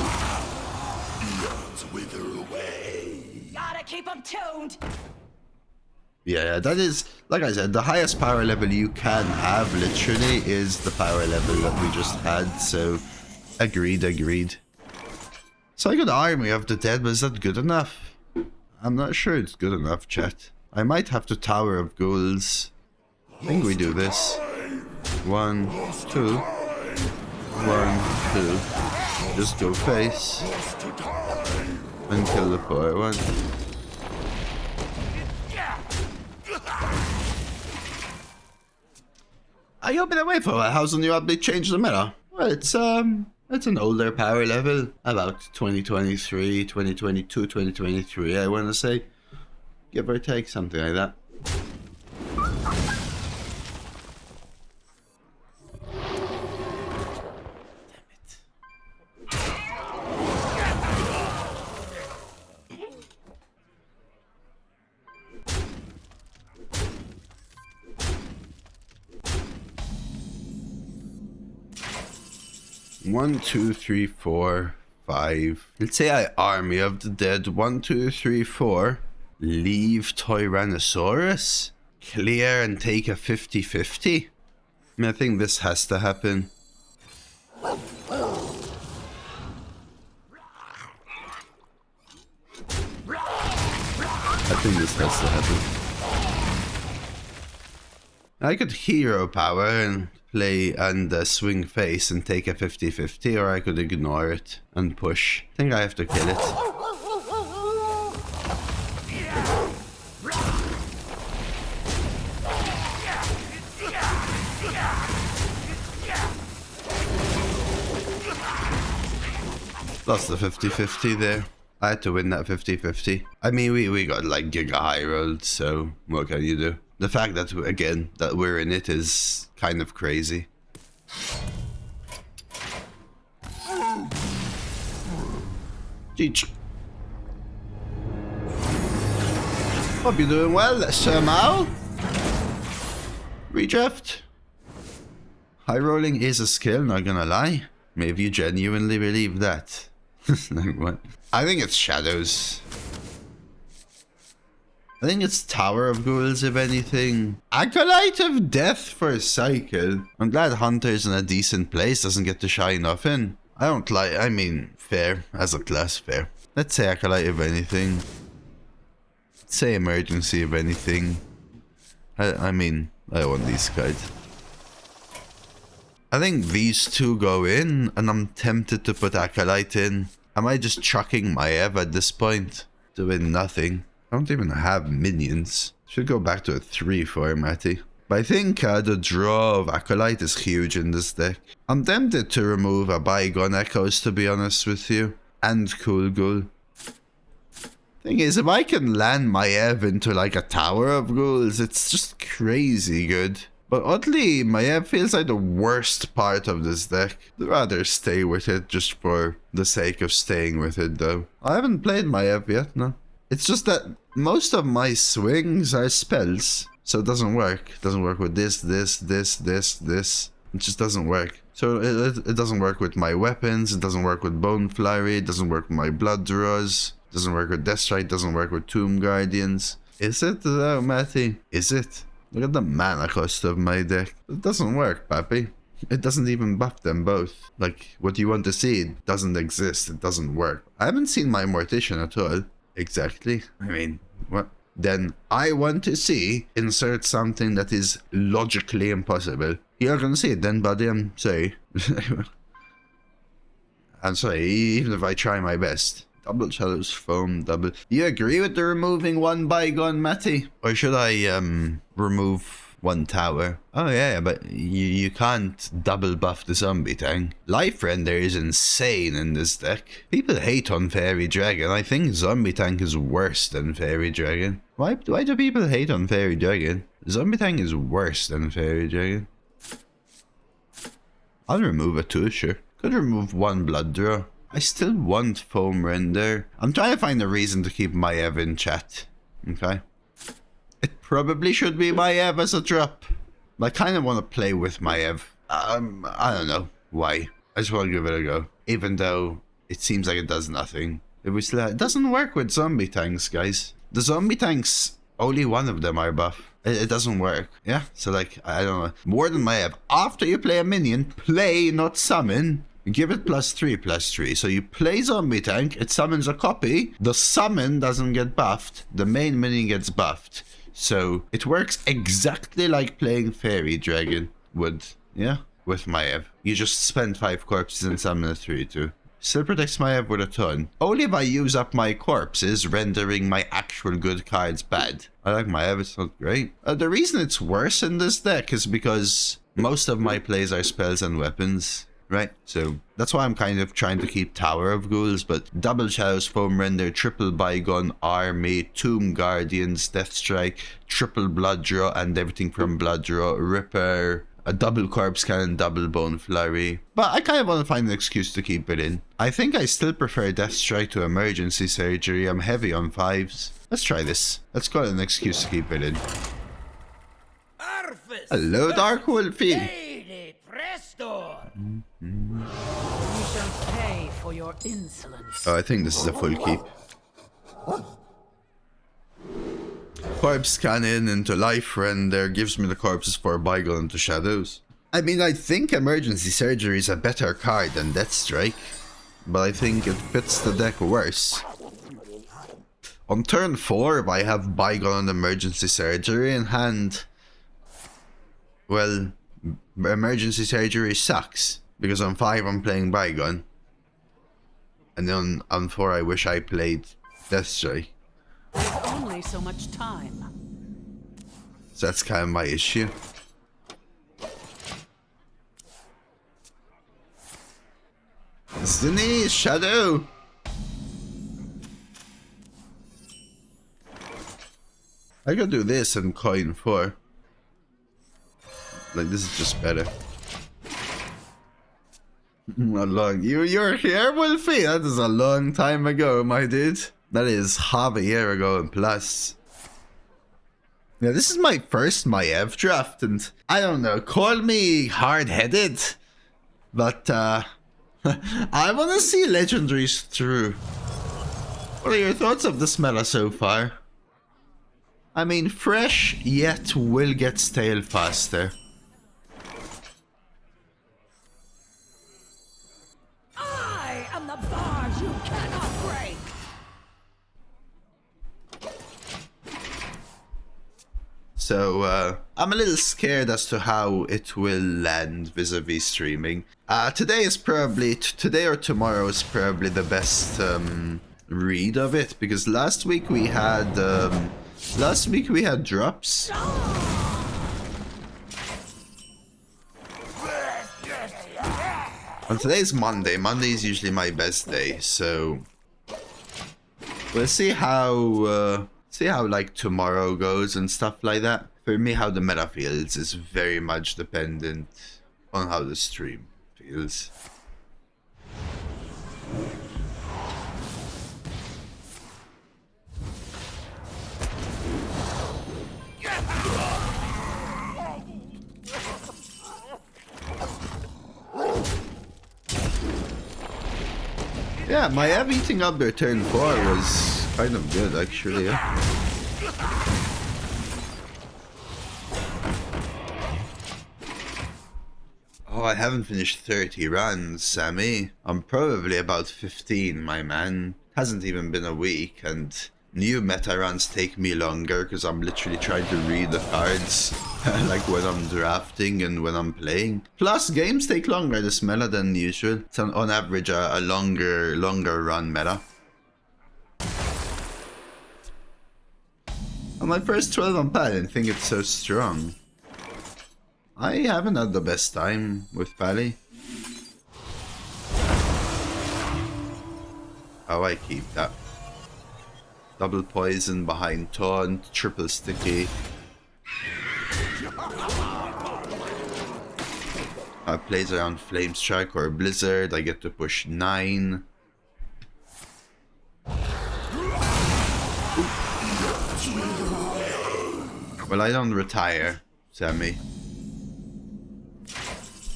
Gotta keep them tuned. Yeah, that is, like I said, the highest power level you can have, literally, is the power level that we just had. So, agreed. So I got Army of the Dead, but is that good enough? I'm not sure it's good enough, chat. I might have to Tower of Ghouls. I think we do this. 1, 2. 1, 2. Just go face. And kill the poor one. Are you been away for a while? How's the new update changed the meta? Well, it's an older power level. About 2023, 2022, 2023, I want to say. Give or take, something like that. 1, 2, 3, 4, 5. Let's say I Army of the Dead. 1, 2, 3, 4. Leave Tyrannosaurus. Clear and take a 50-50. I mean, I think this has to happen. I think this has to happen. I could hero power and play and swing face and take a 50-50, or I could ignore it and push. I think I have to kill it. Lost the 50-50 there. I had to win that 50-50. I mean, we got like Giga High rolled, so what can you do? The fact that, again, that we're in it is kind of crazy. Jeech. Hope you're doing well, Sir Mal. Redraft. High rolling is a skill, not gonna lie. Maybe you genuinely believe that. What? I think it's shadows. I think it's Tower of Ghouls, if anything. Acolyte of Death for a cycle. I'm glad Hunter's in a decent place, doesn't get to shine often. I don't like, I mean, fair. As a class, fair. Let's say Acolyte, if anything. Let's say Emergency, if anything. I mean, I want these cards. I think these two go in, and I'm tempted to put Acolyte in. Am I just chucking Maiev at this point? To win nothing. I don't even have minions. Should go back to a 3 formatty. But I think the draw of Acolyte is huge in this deck. I'm tempted to remove a Bygone Echoes, to be honest with you. And Cool Ghoul. Thing is, if I can land Maiev into like a Tower of Ghouls, it's just crazy good. But oddly, Maiev feels like the worst part of this deck. I'd rather stay with it just for the sake of staying with it though. I haven't played Maiev yet, no. It's just that most of my swings are spells, so it doesn't work. It doesn't work with this. It just doesn't work. So it doesn't work with my weapons, it doesn't work with Bone Flurry, it doesn't work with my Blood Draws, it doesn't work with Deathstrike, it doesn't work with Tomb Guardians. Is it though, Matty? Is it? Look at the mana cost of my deck. It doesn't work, papi. It doesn't even buff them both. Like, what you want to see, it doesn't exist, it doesn't work. I haven't seen my Mortician at all. Exactly. I mean, what? Then I want to see insert something that is logically impossible. You're gonna see it then, buddy. I'm sorry. I'm sorry, even if I try my best. Double Shadows, Foam, double. You agree with the removing one Bygone, Matty? Or should I remove one tower? Oh yeah, but you can't double buff the zombie tank. Life Render is insane in this deck. People hate on Fairy Dragon. I think zombie tank is worse than Fairy Dragon. Why do people hate on Fairy Dragon? Zombie tank is worse than Fairy Dragon. I'll remove a 2, sure. Could remove one Blood Draw. I still want Foamrender. I'm trying to find a reason to keep Maiev in chat. Okay. It probably should be Maiev as a drop. I kind of want to play with Maiev. I don't know why. I just want to give it a go. Even though it seems like it does nothing. It doesn't work with zombie tanks, guys. The zombie tanks, only one of them are buff. It doesn't work. Yeah, so like, I don't know. More than Maiev. After you play a minion, play, not summon. Give it +3/+3. So you play zombie tank, it summons a copy. The summon doesn't get buffed. The main minion gets buffed. So it works exactly like playing Fairy Dragon would. Yeah, with Maiev. You just spend 5 corpses and summon a 3/2. Still protects Maiev with a ton. Only if I use up my corpses, rendering my actual good cards bad. I like Maiev, it's not great. The reason it's worse in this deck is because most of my plays are spells and weapons. Right, so that's why I'm kind of trying to keep Tower of Ghouls, but Double Shadows, Foamrender, Triple Bygone, Army, Tomb Guardians, Death Strike, Triple Blood Draw, and everything from Blood Draw, Ripper, a double Corpse Cannon, double Bone Flurry. But I kind of want to find an excuse to keep it in. I think I still prefer Death Strike to Emergency Surgery. I'm heavy on 5s. Let's try this. Let's call it an excuse to keep it in. Hello, Dark Wolfie. Lady Presto! You shall pay for your insolence. Oh, I think this is a full keep. Corpse Cannon into Life Render gives me the corpses for Bygone into Shadows. I mean, I think Emergency Surgery is a better card than Death Strike, but I think it fits the deck worse. On turn 4, if I have Bygone and Emergency Surgery in hand, well, Emergency Surgery sucks, because on 5 I'm playing Bygone. And then on 4 I wish I played Death Strike. There's only so much time. So that's kind of my issue. It's Denise, Shadow! I could do this and coin 4. Like, this is just better. Not long. You're here, Wolfie? That is a long time ago, my dude. That is half a year ago and plus. Yeah, this is my first Maiev draft, and I don't know, call me hard-headed, but I want to see legendaries through. What are your thoughts of this meta so far? I mean, fresh, yet will get stale faster. I am the bars you cannot break. So, I'm a little scared as to how it will land vis-a-vis streaming. Today or tomorrow is probably the best read of it, because last week we had drops. And today's Monday. Monday is usually my best day, so we'll see how like tomorrow goes and stuff like that. For me, how the meta feels is very much dependent on how the stream feels. Yeah, Maiev eating up their turn 4 was kind of good, actually. Yeah. Oh, I haven't finished 30 runs, Sammy. I'm probably about 15, my man. Hasn't even been a week, and new meta runs take me longer because I'm literally trying to read the cards like when I'm drafting and when I'm playing. Plus, games take longer this meta than usual. It's on average a longer run meta. On my first 12 on pal, I didn't think it's so strong. I haven't had the best time with Pally. Oh, I keep that. Double poison behind taunt, triple sticky. Plays around Flame Strike or Blizzard. I get to push 9. Well, I don't retire, Sammy.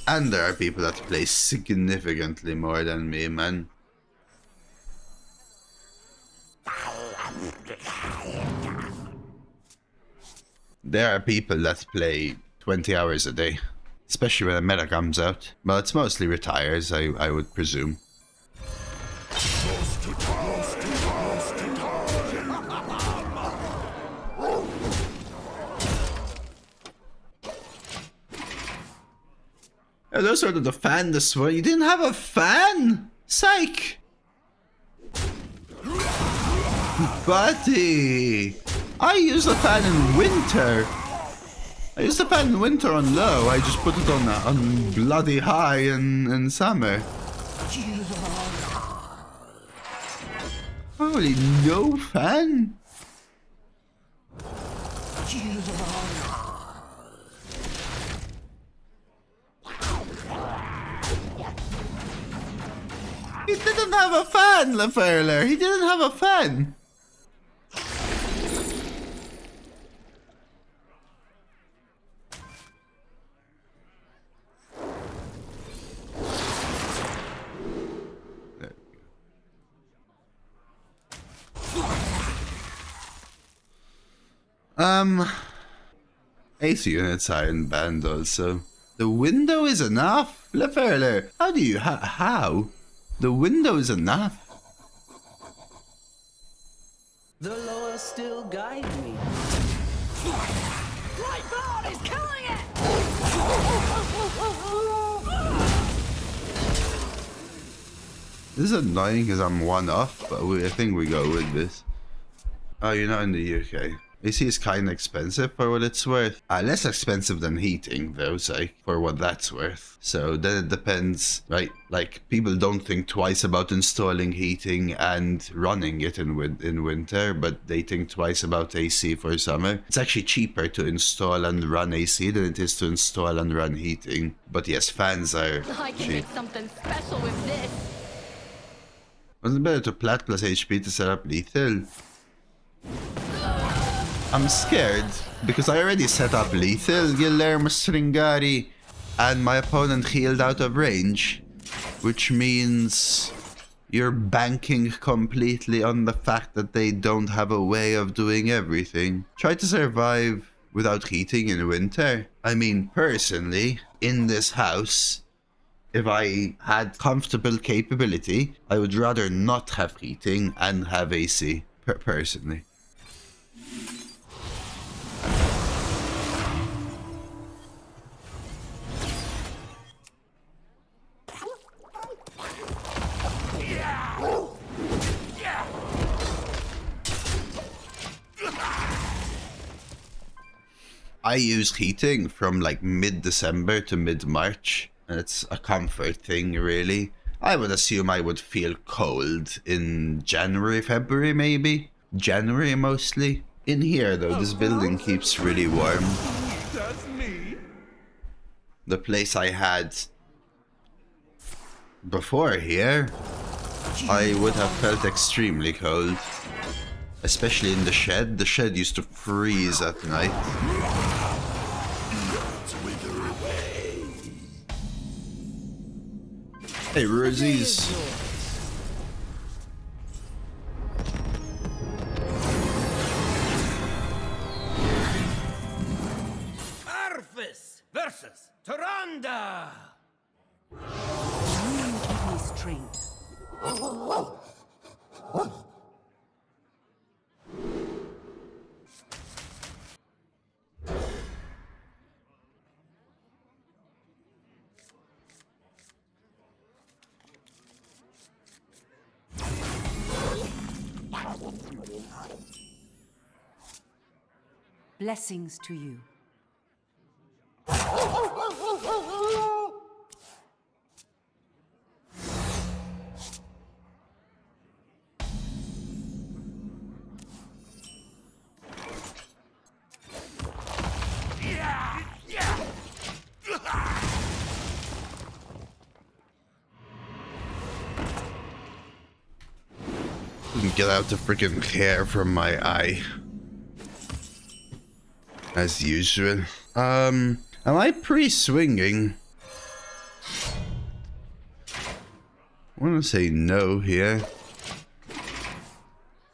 And there are people that play significantly more than me, man. There are people that play 20 hours a day. Especially when a meta comes out. Well, it's mostly retires, I would presume. Oh, those are the fan this one. You didn't have a fan? Psych! Buddy! I use the fan in winter. I use the fan in winter on low. I just put it on bloody high in summer. Holy, no fan? He didn't have a fan, LaFerler. He didn't have a fan. AC units are in band also. The window is enough? LaFerler, how do you, how? The window is enough? The Lord still guide me. Light blood is killing it! This is annoying because I'm one off, but I think we go with this. Oh, you're not in the UK. AC is kind of expensive for what it's worth. Less expensive than heating, though, like, for what that's worth. So then it depends, right? Like, people don't think twice about installing heating and running it in winter, but they think twice about AC for summer. It's actually cheaper to install and run AC than it is to install and run heating. But yes, fans are I can cheap. make something special with this. Wasn't it better to plat plus HP to set up lethal? I'm scared because I already set up lethal, Guillermo Stringari, and my opponent healed out of range, which means you're banking completely on the fact that they don't have a way of doing everything. Try to survive without heating in winter. I mean, personally, in this house, if I had comfortable capability, I would rather not have heating and have AC, personally. I use heating from like mid-December to mid-March, and it's a comfort thing, really. I would assume I would feel cold in January, February, maybe. January, mostly. In here, though, this building keeps really warm. That's me. The place I had before here, I would have felt extremely cold. Especially in the shed. The shed used to freeze at night. Hey, Rosies. Arthas versus Tyrande. Give me strength. Blessings to you. Get out the freaking hair from my eye. as usual. Am I pre-swinging? I want to say no here.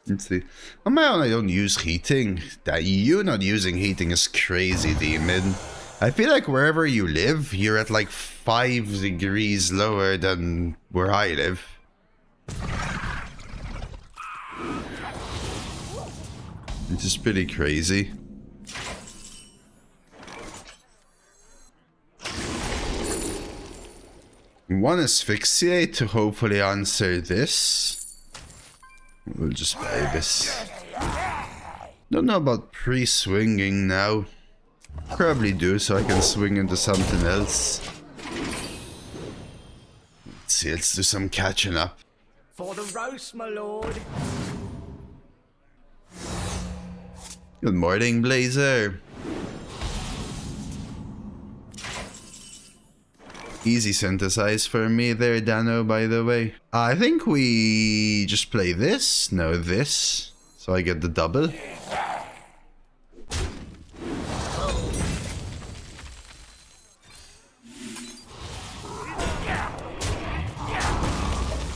Let's see. On my own, I don't use heating. That you not using heating is crazy, Demon. I feel like wherever you live, you're at like 5 degrees lower than where I live. It's just pretty crazy. One asphyxiate to hopefully answer this. We'll just play this. Don't know about pre-swinging now. Probably do, so I can swing into something else. Let's see, let's do some catching up. For the roast, my lord. Good morning, Blazer. Easy synthesize for me there, Dano, by the way. I think we just play this. No, this. So I get the double.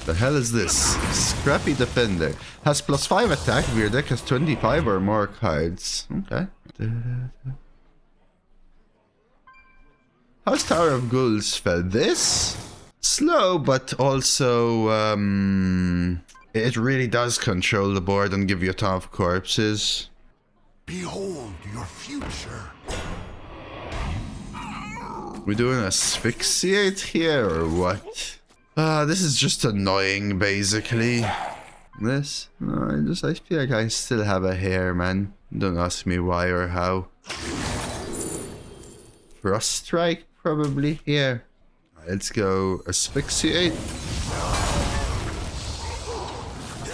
The hell is this? Scrappy Defender. Has +5 attack. Your deck has 25 or more cards. Okay. How's Tower of Ghouls fell? This? Slow, but also it really does control the board and give you a ton of corpses. Behold your future. We doing asphyxiate here or what? This is just annoying, basically. This? No, I feel like I still have a hair, man. Don't ask me why or how. Frost Strike, probably here. Right, let's go asphyxiate.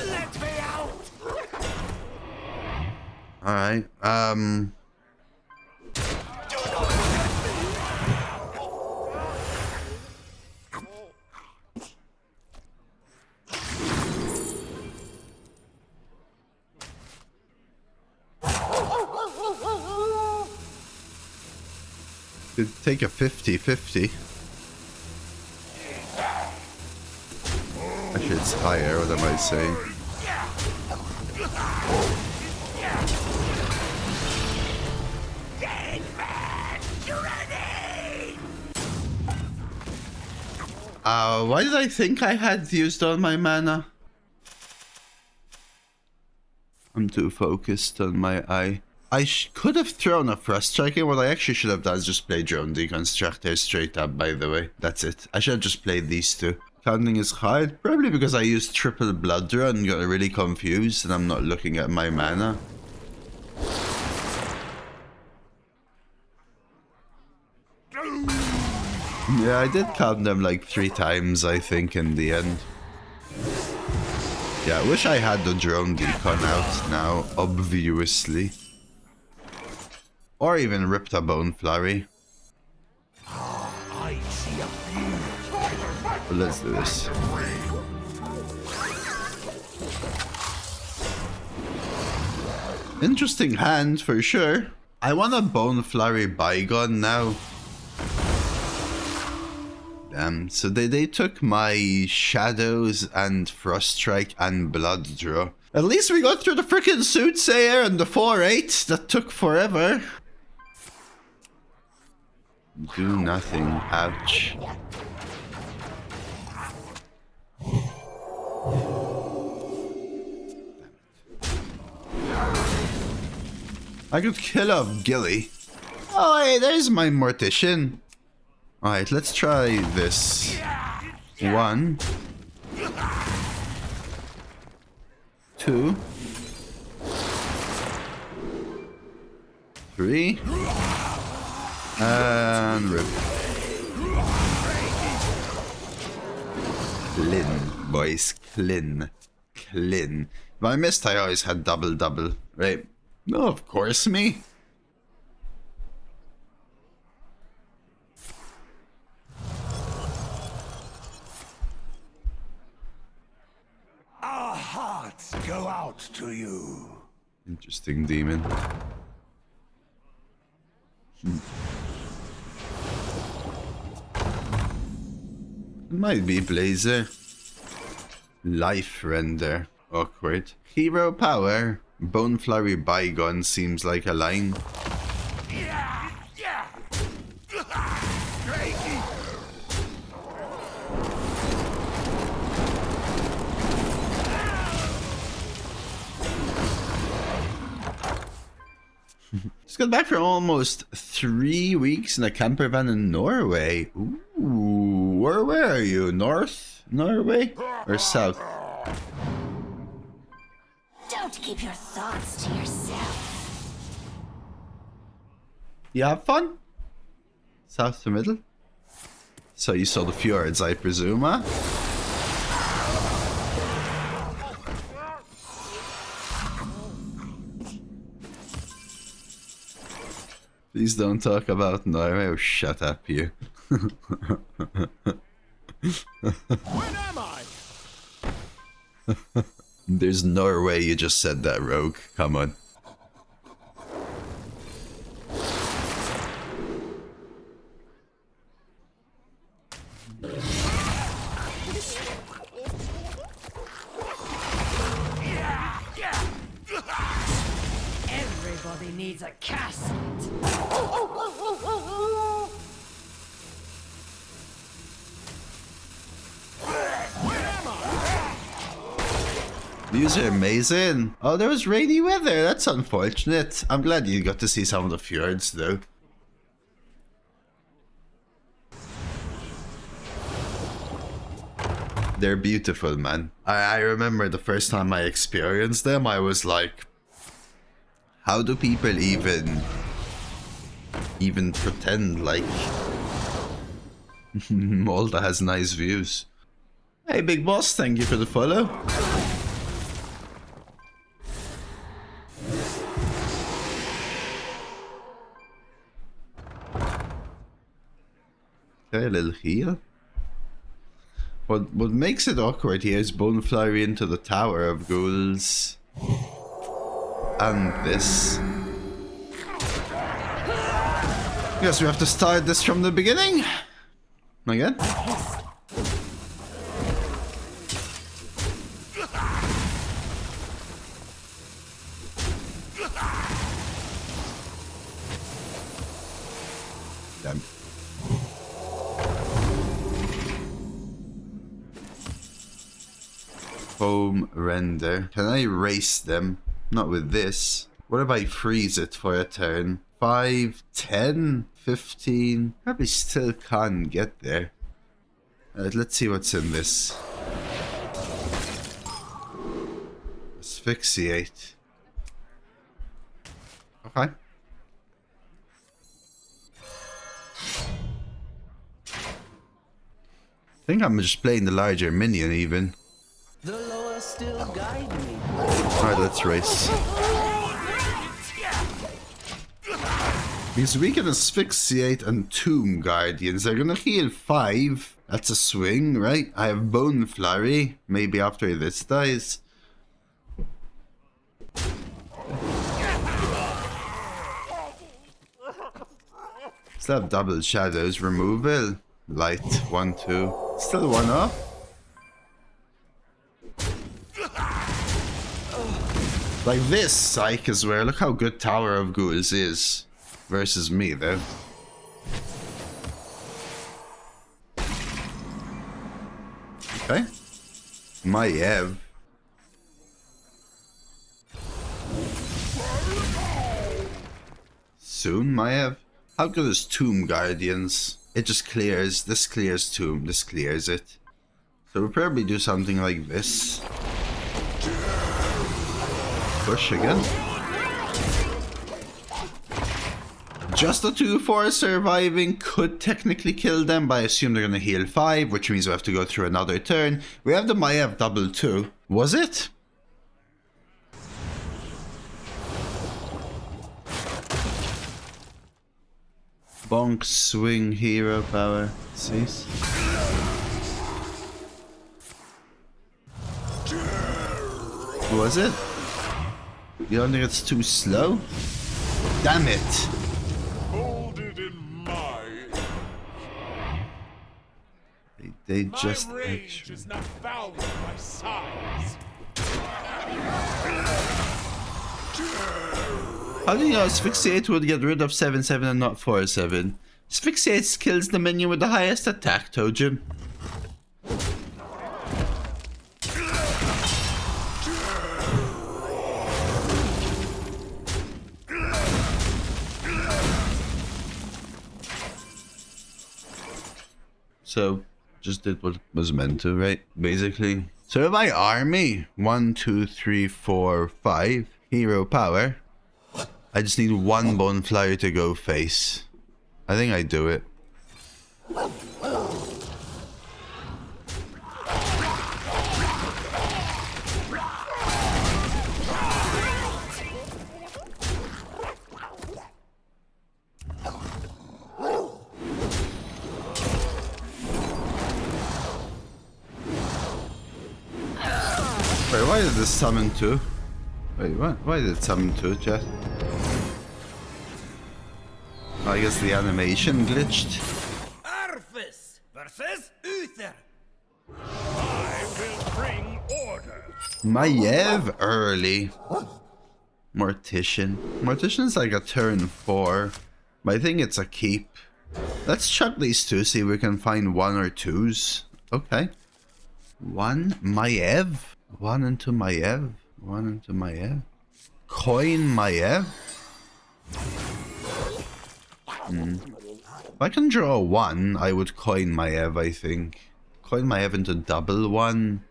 Let me out! Alright, could take a 50-50. Actually, it's higher, what am I saying? Why did I think I had used all my mana? I'm too focused on my eye. I could have thrown a Frost Striker. What I actually should have done is just play Drone Deconstructor straight up, by the way. That's it. I should have just played these two. Counting is hard, probably because I used triple Blood Draw and got really confused and I'm not looking at my mana. Yeah, I did count them like 3 times, I think, in the end. Yeah, I wish I had the Drone Decon out now, obviously. Or even ripped a Bone Flurry. I see a future. But let's do this. Interesting hand for sure. I want a Bone Flurry Bygone now. Damn, so they took my Shadows and Frost Strike and Blood Draw. At least we got through the frickin' Soothsayer and the 4-8 that took forever. Do nothing, ouch. I could kill off Gilly. Oh, hey, there's my Mortician. Alright, let's try this. 1, 2, 3, and rip. Clin, boys, clin. Clin. If I missed, I always had double, right? No, of course me. Our hearts go out to you. Interesting demon. Might be Blazer. Life Render. Awkward. Hero Power. Bone Flurry Bygone seems like a line. Yeah! Yeah! Crazy! Just got back from almost 3 weeks in a camper van in Norway. Ooh, where are you? North Norway or south? Don't keep your thoughts to yourself. You have fun? South to middle? So you saw the fjords, I presume, huh? Please don't talk about Norway. Oh, shut up, you. When am I? There's no way you just said that, Rogue. Come on. Everybody needs a casket. These are amazing. Oh, there was rainy weather. That's unfortunate. I'm glad you got to see some of the fjords, though. They're beautiful, man. I remember the first time I experienced them, I was like, how do people even pretend like Malta has nice views? Hey, Big Boss, thank you for the follow. Okay, a little heal. What makes it awkward here is Bone Flurry into the Tower of Ghouls. And this. Guess we have to start this from the beginning. Again. Damn. Foamrender. Can I erase them? Not with this. What if I freeze it for a turn? 5, 10, 15. Probably still can't get there. Let's see what's in this. Asphyxiate. Okay. I think I'm just playing the larger minion even. The lower still guide me. Alright, let's race. Because we can asphyxiate and tomb guardians. They're gonna heal 5. That's a swing, right? I have Bone Flurry. Maybe after this dies. Still have double shadows removal. Light 1, 2. Still 1 up. Like this psych as well. Look how good Tower of Ghouls is versus me though. Okay. Maiev. Soon, Maiev. How good is Tomb Guardians? It just clears. This clears Tomb. This clears it. So we'll probably do something like this. Push again. Just a 2-4 surviving could technically kill them, but I assume they're gonna heal 5, which means we have to go through another turn. We have the Maiev double 2. Was it? Bonk, swing, hero power. Cease. Was it? You don't think it's too slow? Damn it! Hold it in my... They They My just rage actually... is not bound by size. How do you know Asphyxiate would get rid of 7/7 and not 4/7? Asphyxiate kills the minion with the highest attack, Tojim. So, just did what was meant to, right? Basically. So my army, 1, 2, 3, 4, 5, hero power. I just need one bone flyer to go face. I think I do it. Wait, why did this summon two? Wait, what? Why did it summon two, chat? I guess the animation glitched. Arthas versus Uther. I will bring order. Maiev early. Mortician. Mortician's like a turn 4. But I think it's a keep. Let's chuck these two, see if we can find 1 or 2s. Okay. 1 Maiev. 1 into Maiev. 1 into Maiev. Coin Maiev. If I can draw 1, I would coin Maiev, I think. Coin Maiev into double 1.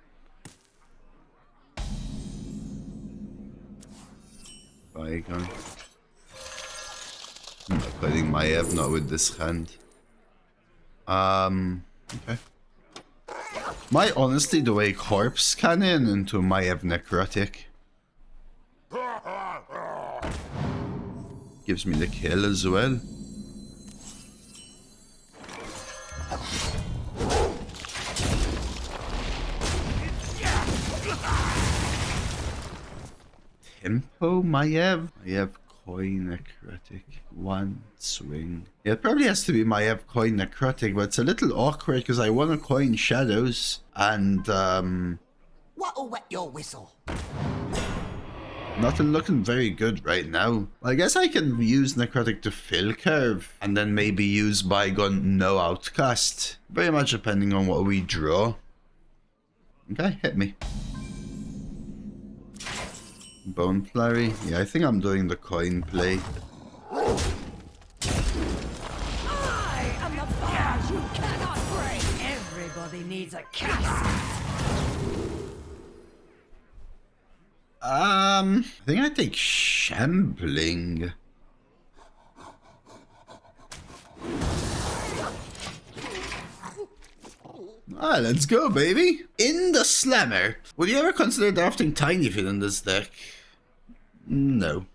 Bygone. I'm not coining Maiev, not with this hand. Okay. Might honestly do a corpse cannon into Maiev necrotic. Gives me the kill as well. Tempo Maiev? Maiev coin necrotic. 1 swing. Yeah, it probably has to be Maiev coin necrotic, but it's a little awkward because I want to coin shadows and What'll wet your whistle? nothing looking very good right now. I guess I can use necrotic to fill curve and then maybe use Bygone no outcast. Very much depending on what we draw. Okay, hit me. Bone flurry. Yeah, I think I'm doing the coin play. I am the bars you cannot break. Everybody needs a cast. I think I take shambling. Ah, let's go, baby. In the slammer. Would you ever consider drafting Tiny Fin in this deck? No.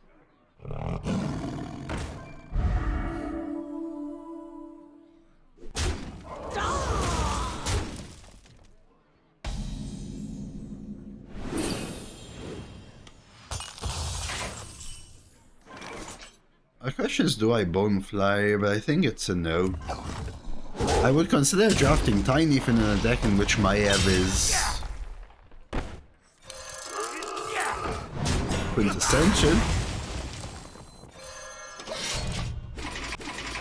My question is, do I bone fly? But I think it's a no. I would consider drafting Tiny Fin in a deck in which Maiev is quintessential.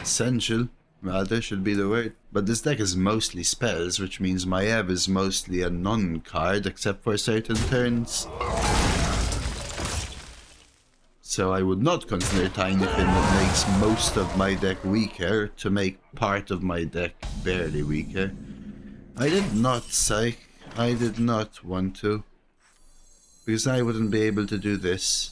Essential, rather, should be the word. But this deck is mostly spells, which means Maiev is mostly a non-card except for certain turns. So I would not consider Tiny Fin that makes most of my deck weaker to make part of my deck barely weaker. I did not, Psych. I did not want to. Because I wouldn't be able to do this.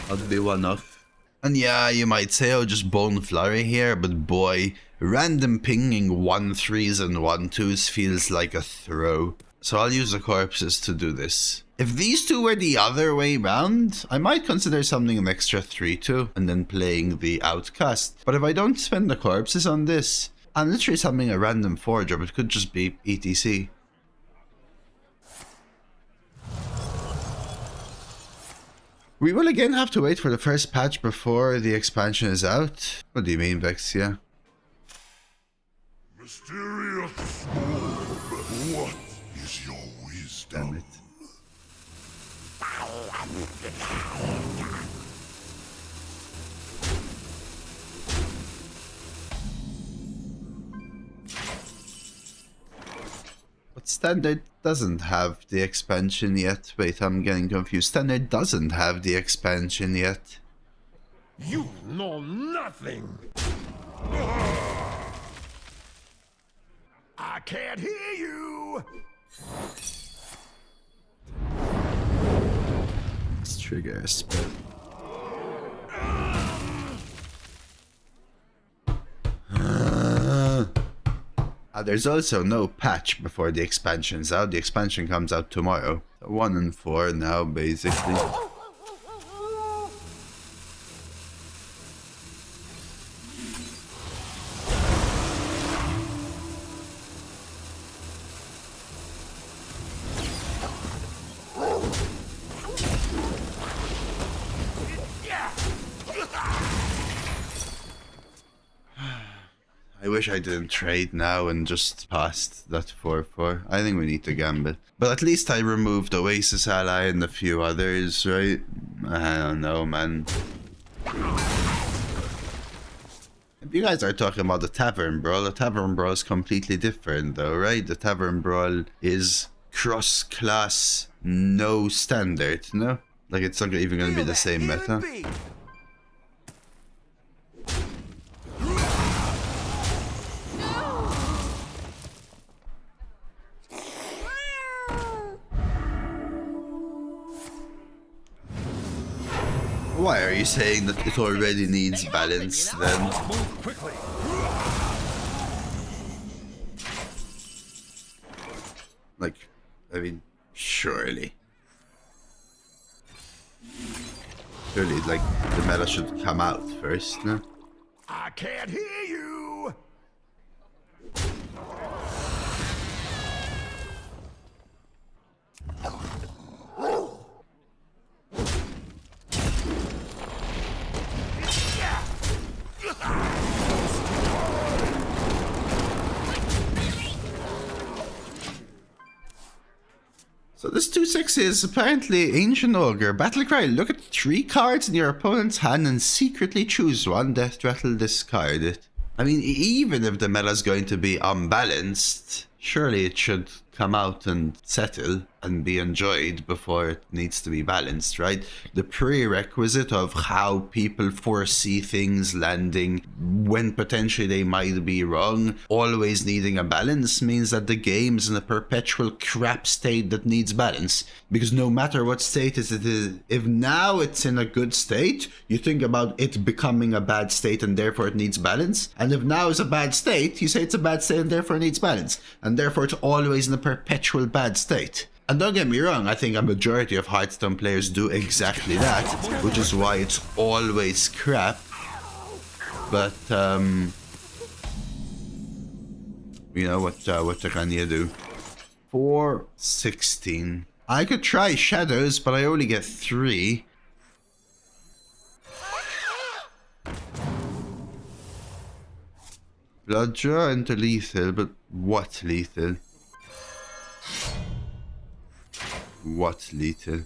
I'll be one off. And yeah, you might say, oh, just Bone Flurry here, but boy, random pinging 1/3s and 1/2s feels like a throw. So I'll use the corpses to do this. If these two were the other way round, I might consider summoning an extra 3/2 and then playing the outcast. But if I don't spend the corpses on this, I'm literally summoning a random 4-drop. It could just be ETC. We will again have to wait for the first patch before the expansion is out. What do you mean, Vexia? Mysterious sword. What is your Damn wisdom? it. But Standard doesn't have the expansion yet. Wait, I'm getting confused. Standard doesn't have the expansion yet. You know nothing. I can't hear you. Let's trigger a spell. There's also no patch before the expansion's out. The expansion comes out tomorrow. So 1 and 4 now, basically. I wish I didn't trade now and just passed that 4-4. I think we need to gambit. But at least I removed Oasis Ally and a few others, right? I don't know, man. If you guys are talking about the Tavern Brawl is completely different though, right? The Tavern Brawl is cross-class, no standard, no? Like it's not even gonna be the same meta. Why are you saying that it already needs balance then? Move quickly. Like, I mean, surely. Surely, like, the meta should come out first, no? I can't hear you. So this 2/6 is apparently Ancient Ogre. Battlecry, look at 3 cards in your opponent's hand and secretly choose one. Death Rattle, discard it. I mean, even if the meta's going to be unbalanced, surely it should come out and settle and be enjoyed before it needs to be balanced, right? The prerequisite of how people foresee things landing when potentially they might be wrong, always needing a balance, means that the game's in a perpetual crap state that needs balance. Because no matter what state it is, if now it's in a good state, you think about it becoming a bad state and therefore it needs balance. And if now is a bad state, you say it's a bad state and therefore it needs balance. And therefore it's always in a perpetual bad state. And don't get me wrong, I think a majority of Hearthstone players do exactly that, which is why it's always crap. But, you know, what can you do? 4/16. I could try Shadows, but I only get 3. Bloodjaw into lethal, but what lethal? What lethal?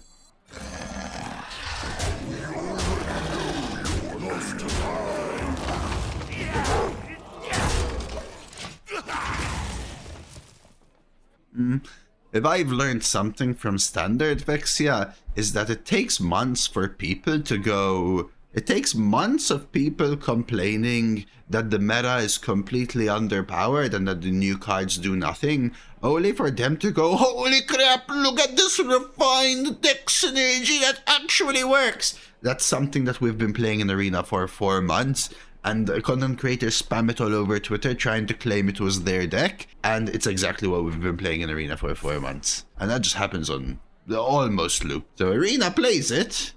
If I've learned something from Standard Vexia, is that it takes months for people to go... It takes months of people complaining that the meta is completely underpowered and that the new cards do nothing, only for them to go, holy crap, look at this refined deck synergy that actually works! That's something that we've been playing in Arena for 4 months, and content creators spam it all over Twitter trying to claim it was their deck, and it's exactly what we've been playing in Arena for 4 months. And that just happens on the almost loop. So Arena plays it,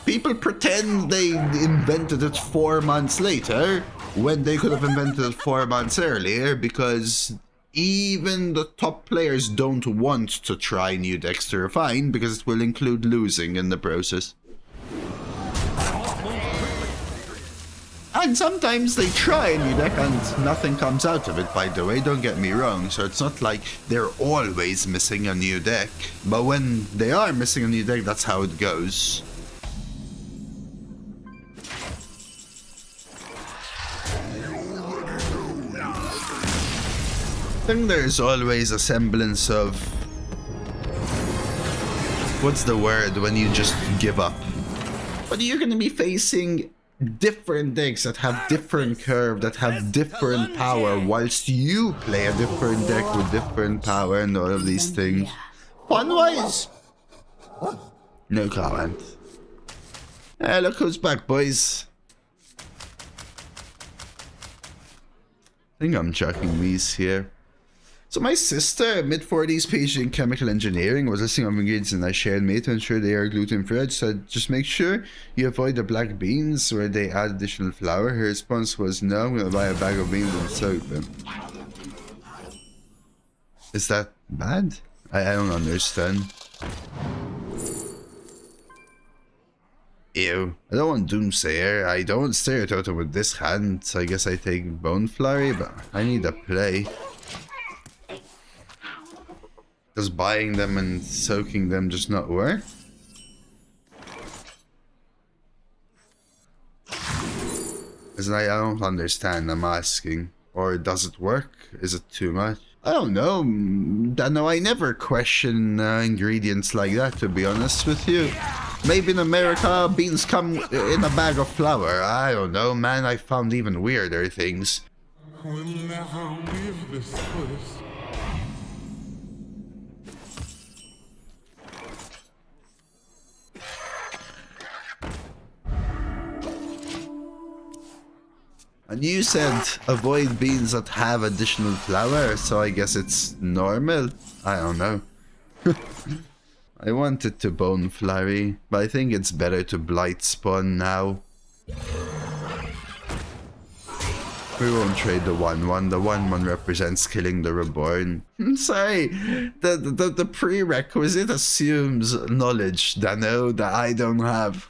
people pretend they invented it 4 months later, when they could have invented it 4 months earlier, because even the top players don't want to try new decks to refine because it will include losing in the process. And sometimes they try a new deck and nothing comes out of it, by the way, don't get me wrong. So it's not like they're always missing a new deck. But when they are missing a new deck, that's how it goes. I think there's always a semblance of... what's the word when you just give up? But you're going to be facing different decks that have different curve, that have different power, whilst you play a different deck with different power and all of these things. Fun-wise? No comment. Hey, look who's back, boys. I think I'm chucking these here. So my sister, mid-40s PhD in chemical engineering, was listing of ingredients in I shared made to ensure they are gluten-free. I said, just make sure you avoid the black beans where they add additional flour. Her response was, no, I'm going to buy a bag of beans and soak them. Is that bad? I don't understand. Ew. I don't want Doomsayer. I don't want Stereototem with this hand, so I guess I take Bone Flurry, but I need a play. Does buying them and soaking them just not work? As I don't understand, I'm asking. Or does it work? Is it too much? I don't know. No, I never question ingredients like that, to be honest with you. Maybe in America, beans come in a bag of flour. I don't know, man. I found even weirder things. We'll never leave this place. And you said avoid beans that have additional flour, so I guess it's normal? I don't know. I wanted to Bone Flurry, but I think it's better to Blight Spawn now. We won't trade the 1-1. The 1-1 represents killing the Reborn. Sorry, the prerequisite assumes knowledge, Dano, that I don't have.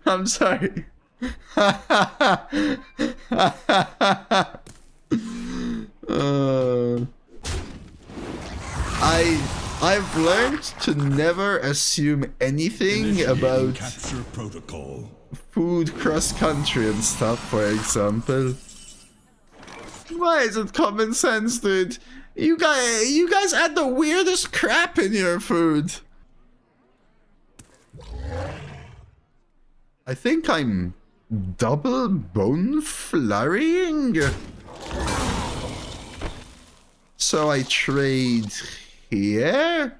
I'm sorry. I've learned to never assume anything about food cross-country and stuff, for example. Why is it common sense, dude? You guys add the weirdest crap in your food. I think I'm double Bone Flurrying. So I trade here.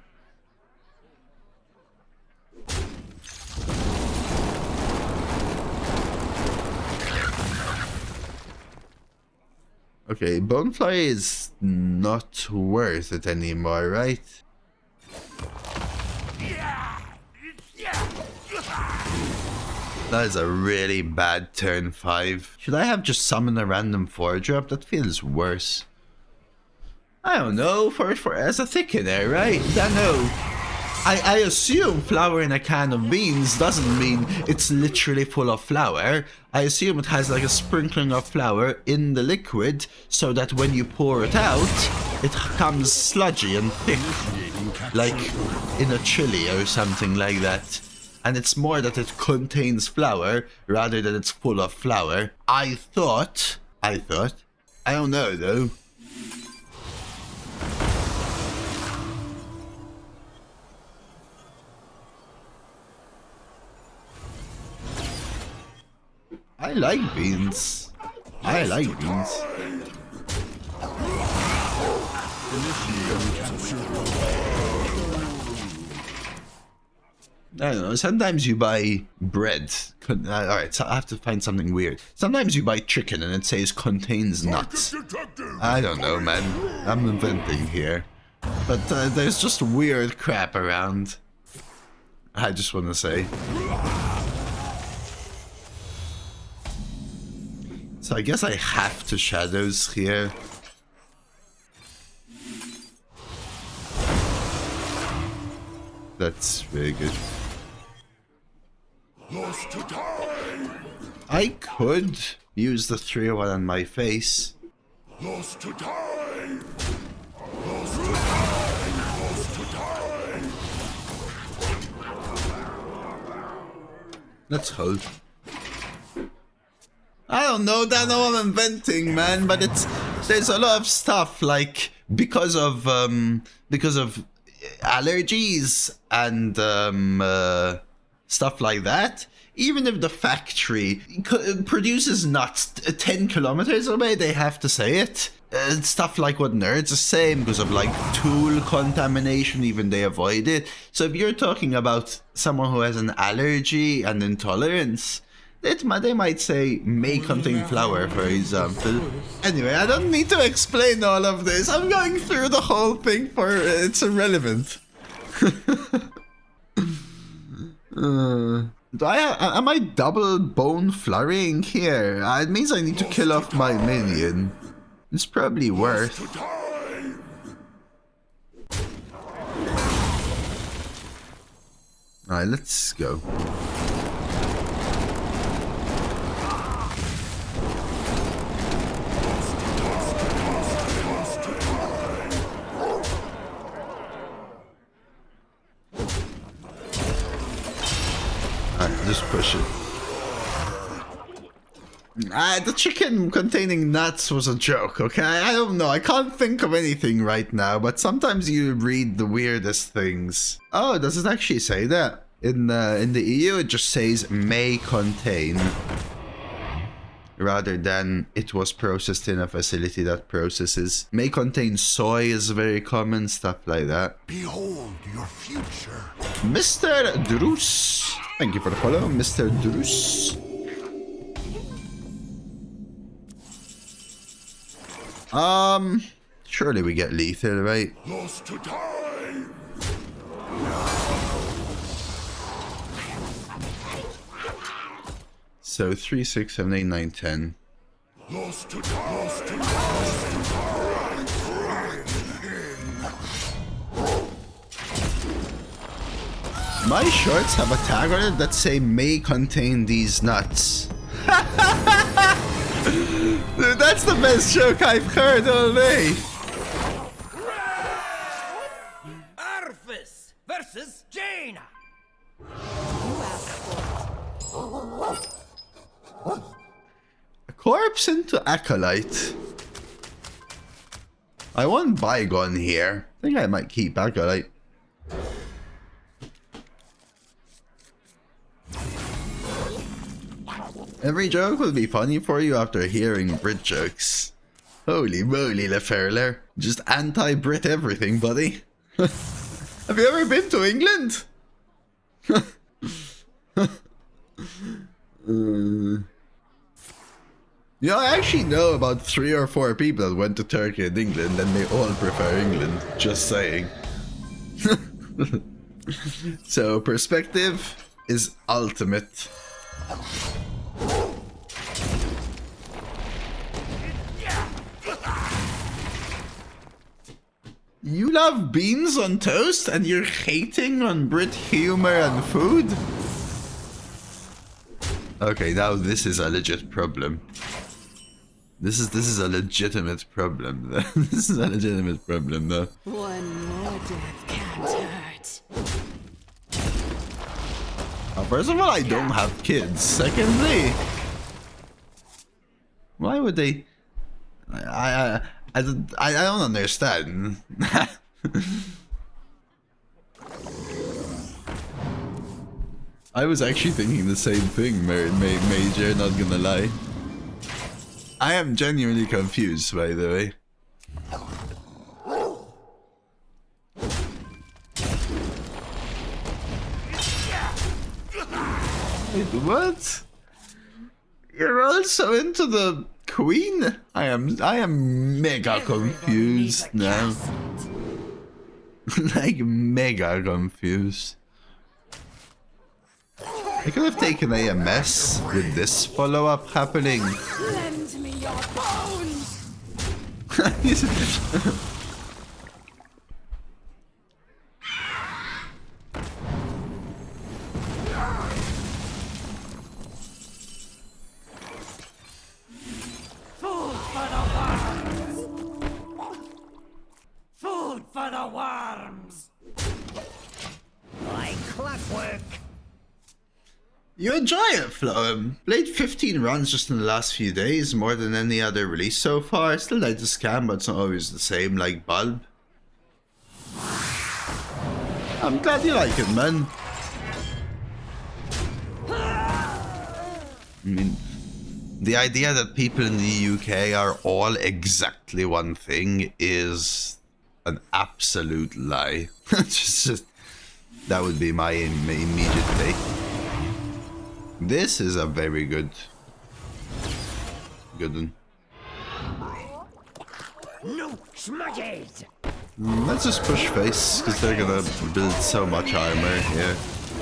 Okay, Bone Flurry is not worth it anymore, right? That is a really bad turn 5. Should I have just summoned a random 4-drop? That feels worse. I don't know, for as a thickener, right? I know. I assume flour in a can of beans doesn't mean it's literally full of flour. I assume it has like a sprinkling of flour in the liquid so that when you pour it out, it comes sludgy and thick. Like in a chili or something like that. And it's more that it contains flour rather than it's full of flour. I thought. I don't know though. I like beans. I like beans. I don't know, sometimes you buy bread. Alright, so I have to find something weird. Sometimes you buy chicken and it says contains nuts. I don't know, man. I'm inventing here. But there's just weird crap around. I just want to say. So I guess I have to shadows here. That's very good. Lost to time. I could use the 3-1 on my face. Lost to time. Lost to time. Lost to time. Let's hope. I don't know, that's all I'm inventing, man, but there's a lot of stuff, like, because of allergies and stuff like that. Even if the factory produces nuts 10 kilometers away, they have to say it. Stuff like what nerds are saying, because of like tool contamination, even they avoid it. So if you're talking about someone who has an allergy and intolerance, they might say may contain flour, for example. Anyway, I don't need to explain all of this. I'm going through the whole thing for it's irrelevant. Am I double bone flurrying here? It means I need to kill off my minion. It's probably worth. Alright, let's go. Just push it. The chicken containing nuts was a joke, okay? I don't know. I can't think of anything right now, but sometimes you read the weirdest things. Oh, does it actually say that? In the EU, it just says may contain, rather than it was processed in a facility that processes. May contain soy is very common, stuff like that. Behold your future. Mr. Drus. Thank you for the follow, Mr. Drus. Surely we get lethal, right? Lost to time. So 3, 6, 7, 8, 9, 10. Lost to time. Lost to time. My shorts have a tag on it that say may contain these nuts. Dude, that's the best joke I've heard all day. Arthas versus Jaina. A corpse into Acolyte. I want Bygone here. I think I might keep Acolyte. Every joke will be funny for you after hearing Brit jokes. Holy moly, LeFerler. Just anti-Brit everything, buddy. Have you ever been to England? You know, I actually know about 3 or 4 people that went to Turkey and England, and they all prefer England. Just saying. So, perspective is ultimate. You love beans on toast and you're hating on Brit humor and food? Okay, now this is a legit problem. This is a legitimate problem. This is a legitimate problem, though. One more death can't hurt. First of all, I don't have kids. Secondly, why would they? I don't understand. I was actually thinking the same thing, Major, not gonna lie. I am genuinely confused, by the way. Wait, what? You're also into the Queen? I am mega confused now. Like mega confused. I could have taken AMS with this follow-up happening. Lend me your bones. You enjoy it, Flo. Played 15 runs just in the last few days, more than any other release so far. Still like the scam, but it's not always the same, like Bulb. I'm glad you like it, man. I mean, the idea that people in the UK are all exactly one thing is an absolute lie. just that would be my immediate take. This is a very good one. No smudges! Let's just push face, because they're gonna build so much armor here.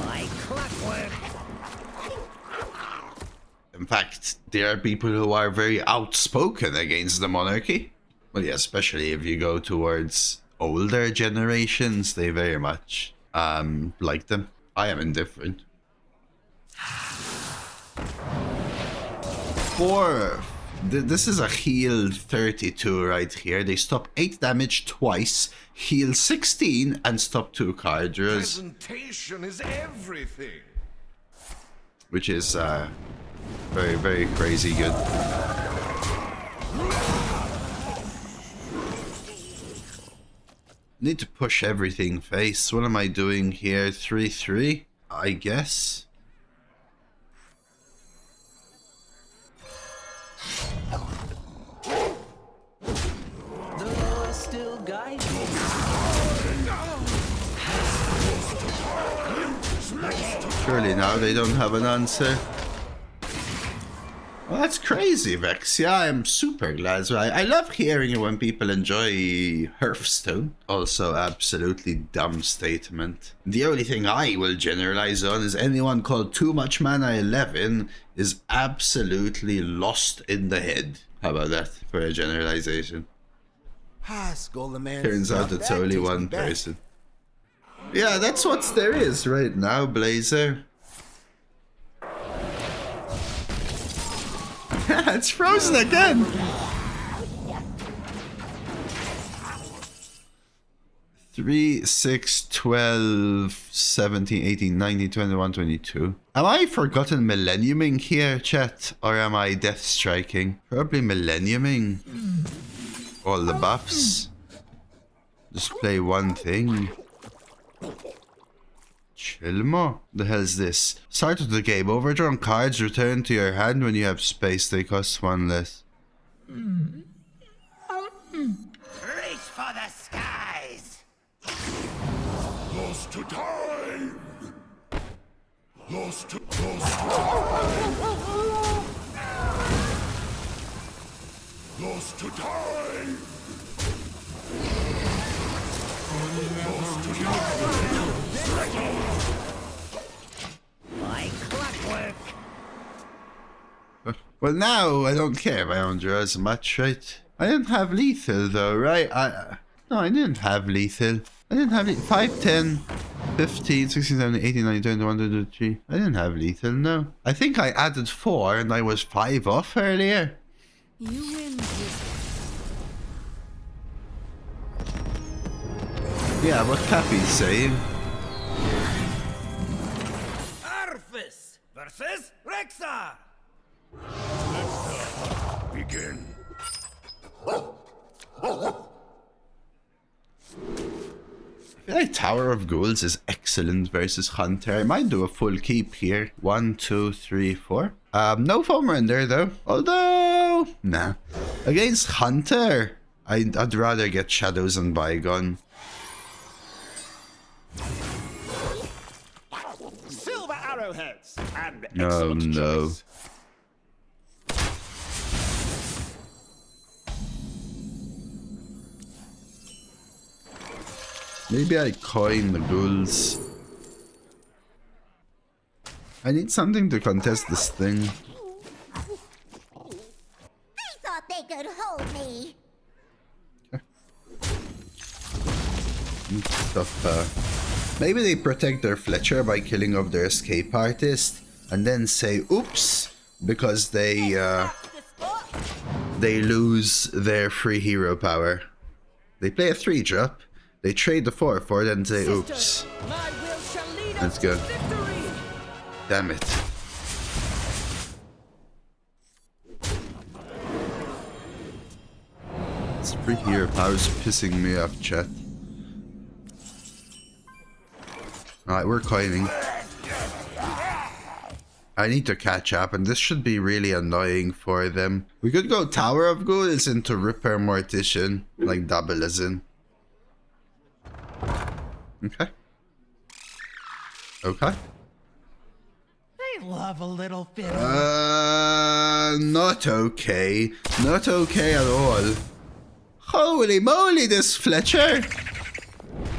Like clockwork. In fact, there are people who are very outspoken against the monarchy. Well, yeah, especially if you go towards older generations, they very much like them. I am indifferent. This is a heal 32 right here. They stop 8 damage twice, heal 16, and stop 2 card draws. Presentation is everything. Which is very, very crazy good. Need to push everything face. What am I doing here? 3-3, I guess. The Lord still guides me. Surely now they don't have an answer. Well, that's crazy, Vex. Yeah, I'm super glad. So I love hearing it when people enjoy Hearthstone. Also, absolutely dumb statement. The only thing I will generalize on is anyone called Too Much Mana 11 is absolutely lost in the head. How about that for a generalization? Turns out it's only one person. Yeah, that's what there is right now, Blazer. It's frozen again. 3, 6, 12, 17, 18, 19, 21, 22. Am I forgotten millenniuming here, chat? Or am I death striking? Probably millenniuming. All the buffs. Just play one thing. Chilmo? The hell's this? Start of the game. Overdrawn cards return to your hand when you have space. They cost 1 less. Reach for the skies! Lost to time. Lost to time. Lost to time. Lost to time. Like clockwork. Well, now I don't care if I don't draw as much, right? I didn't have lethal though, right? No, I didn't have lethal. I didn't have 5, 10, 15, 16, 17, 18, 19, 20, 21, 22, 23. I didn't have lethal, no. I think I added 4 and I was 5 off earlier. You win this. Yeah, what Cappy's saying. Arthas versus Rexar! Begin. I feel like Tower of Ghouls is excellent versus Hunter. I might do a full keep here. 1, 2, 3, 4. No Foamrender though. Although, nah. Against Hunter, I'd rather get Shadows and Bygone. Silver arrowheads and Oh excellent no. choice. Maybe I coin the ghouls. I need something to contest this thing. I thought they could hold me. Stuff, maybe they protect their Fletcher by killing off their escape artist and then say oops because they lose their free hero power. They play a 3-drop, they trade the 4-4, then say oops. Let's go. Damn it. This free hero power's pissing me off, chat. Alright, we're coining. I need to catch up, and this should be really annoying for them. We could go Tower of Ghouls into Repair Mortician, like double as in. Okay. Okay. They love a little fiddle. Not okay. Not okay at all. Holy moly, this Fletcher!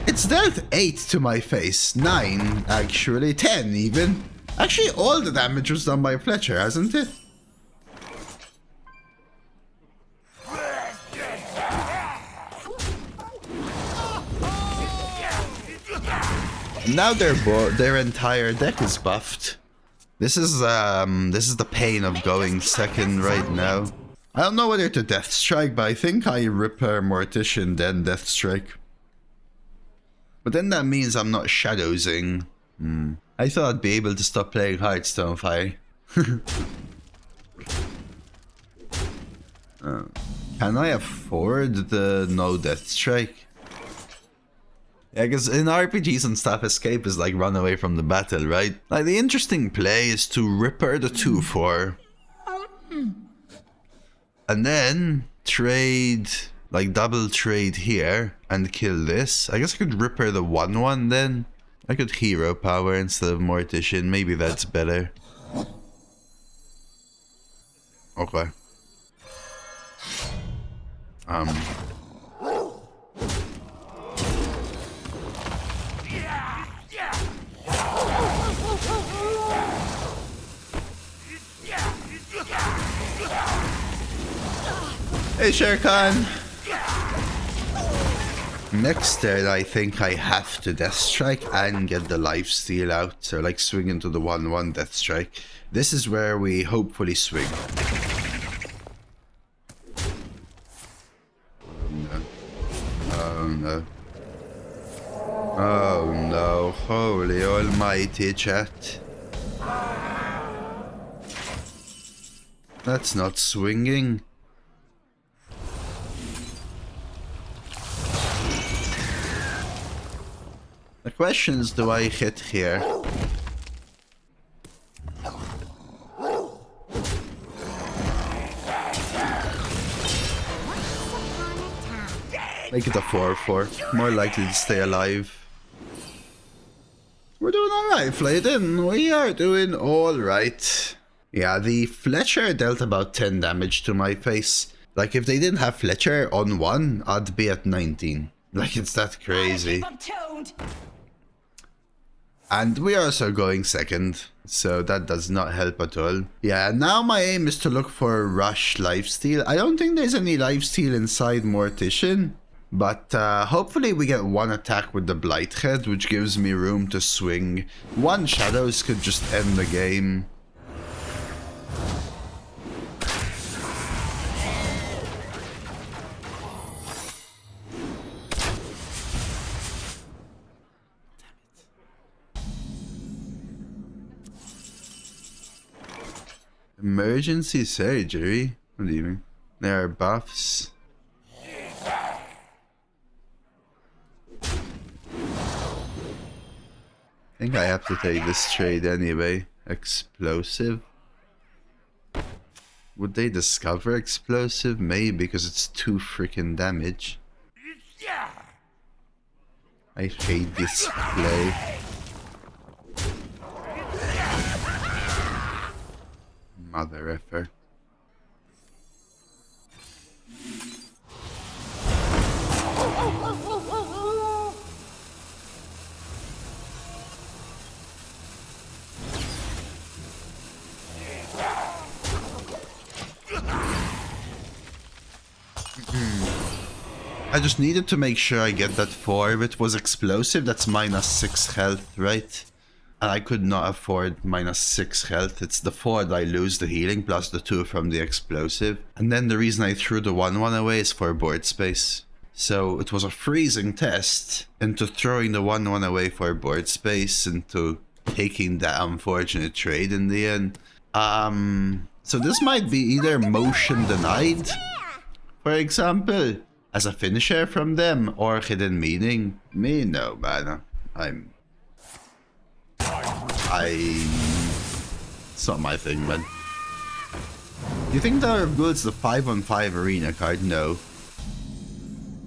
It's dealt 8 to my face. 9, actually. 10, even. Actually, all the damage was done by Fletcher, hasn't it? Now their entire deck is buffed. This is the pain of going second right now. I don't know whether to Death Strike, but I think I Repair Mortician then Death Strike. But then that means I'm not shadowsing. I thought I'd be able to stop playing Hearthstone Fire. Can I afford the no Death Strike? Yeah, because in RPGs and stuff, escape is like run away from the battle, right? Like, the interesting play is to Ripper the 2/4. And then trade, like double trade here and kill this. I guess I could Ripper the 1/1 then. I could hero power instead of Mortician. Maybe that's better. Okay. Hey, Shere Khan. Next turn, I think I have to Death Strike and get the lifesteal out. So, like, swing into the 1/1 Death Strike. This is where we hopefully swing. Oh no. Oh no. Holy almighty, chat. That's not swinging. The question is, do I hit here? Make it a 4/4. More likely to stay alive. We're doing alright, Flayden. We are doing alright. Yeah, the Fletcher dealt about 10 damage to my face. Like, if they didn't have Fletcher on 1, I'd be at 19. Like, it's that crazy. And we are also going second, so that does not help at all. Yeah, now my aim is to look for Rush lifesteal. I don't think there's any lifesteal inside Mortician, but hopefully we get one attack with the Blighthead, which gives me room to swing. One Shadows could just end the game. Emergency surgery? What do you mean? There are buffs. I think I have to take this trade anyway. Explosive? Would they discover explosive? Maybe, because it's 2 freaking damage. I hate this play. Mother effer. I just needed to make sure I get that 4. If it was explosive, that's -6 health, right? And I could not afford -6 health. It's the 4 that I lose the healing plus the 2 from the explosive. And then the reason I threw the 1/1 away is for board space. So it was a freezing test into throwing the 1/1 away for board space into taking that unfortunate trade in the end. So this might be either motion denied, for example, as a finisher from them or hidden meaning. Me, no, man. It's not my thing, man. You think Tower of Gold's the 5-on-5 arena card? No.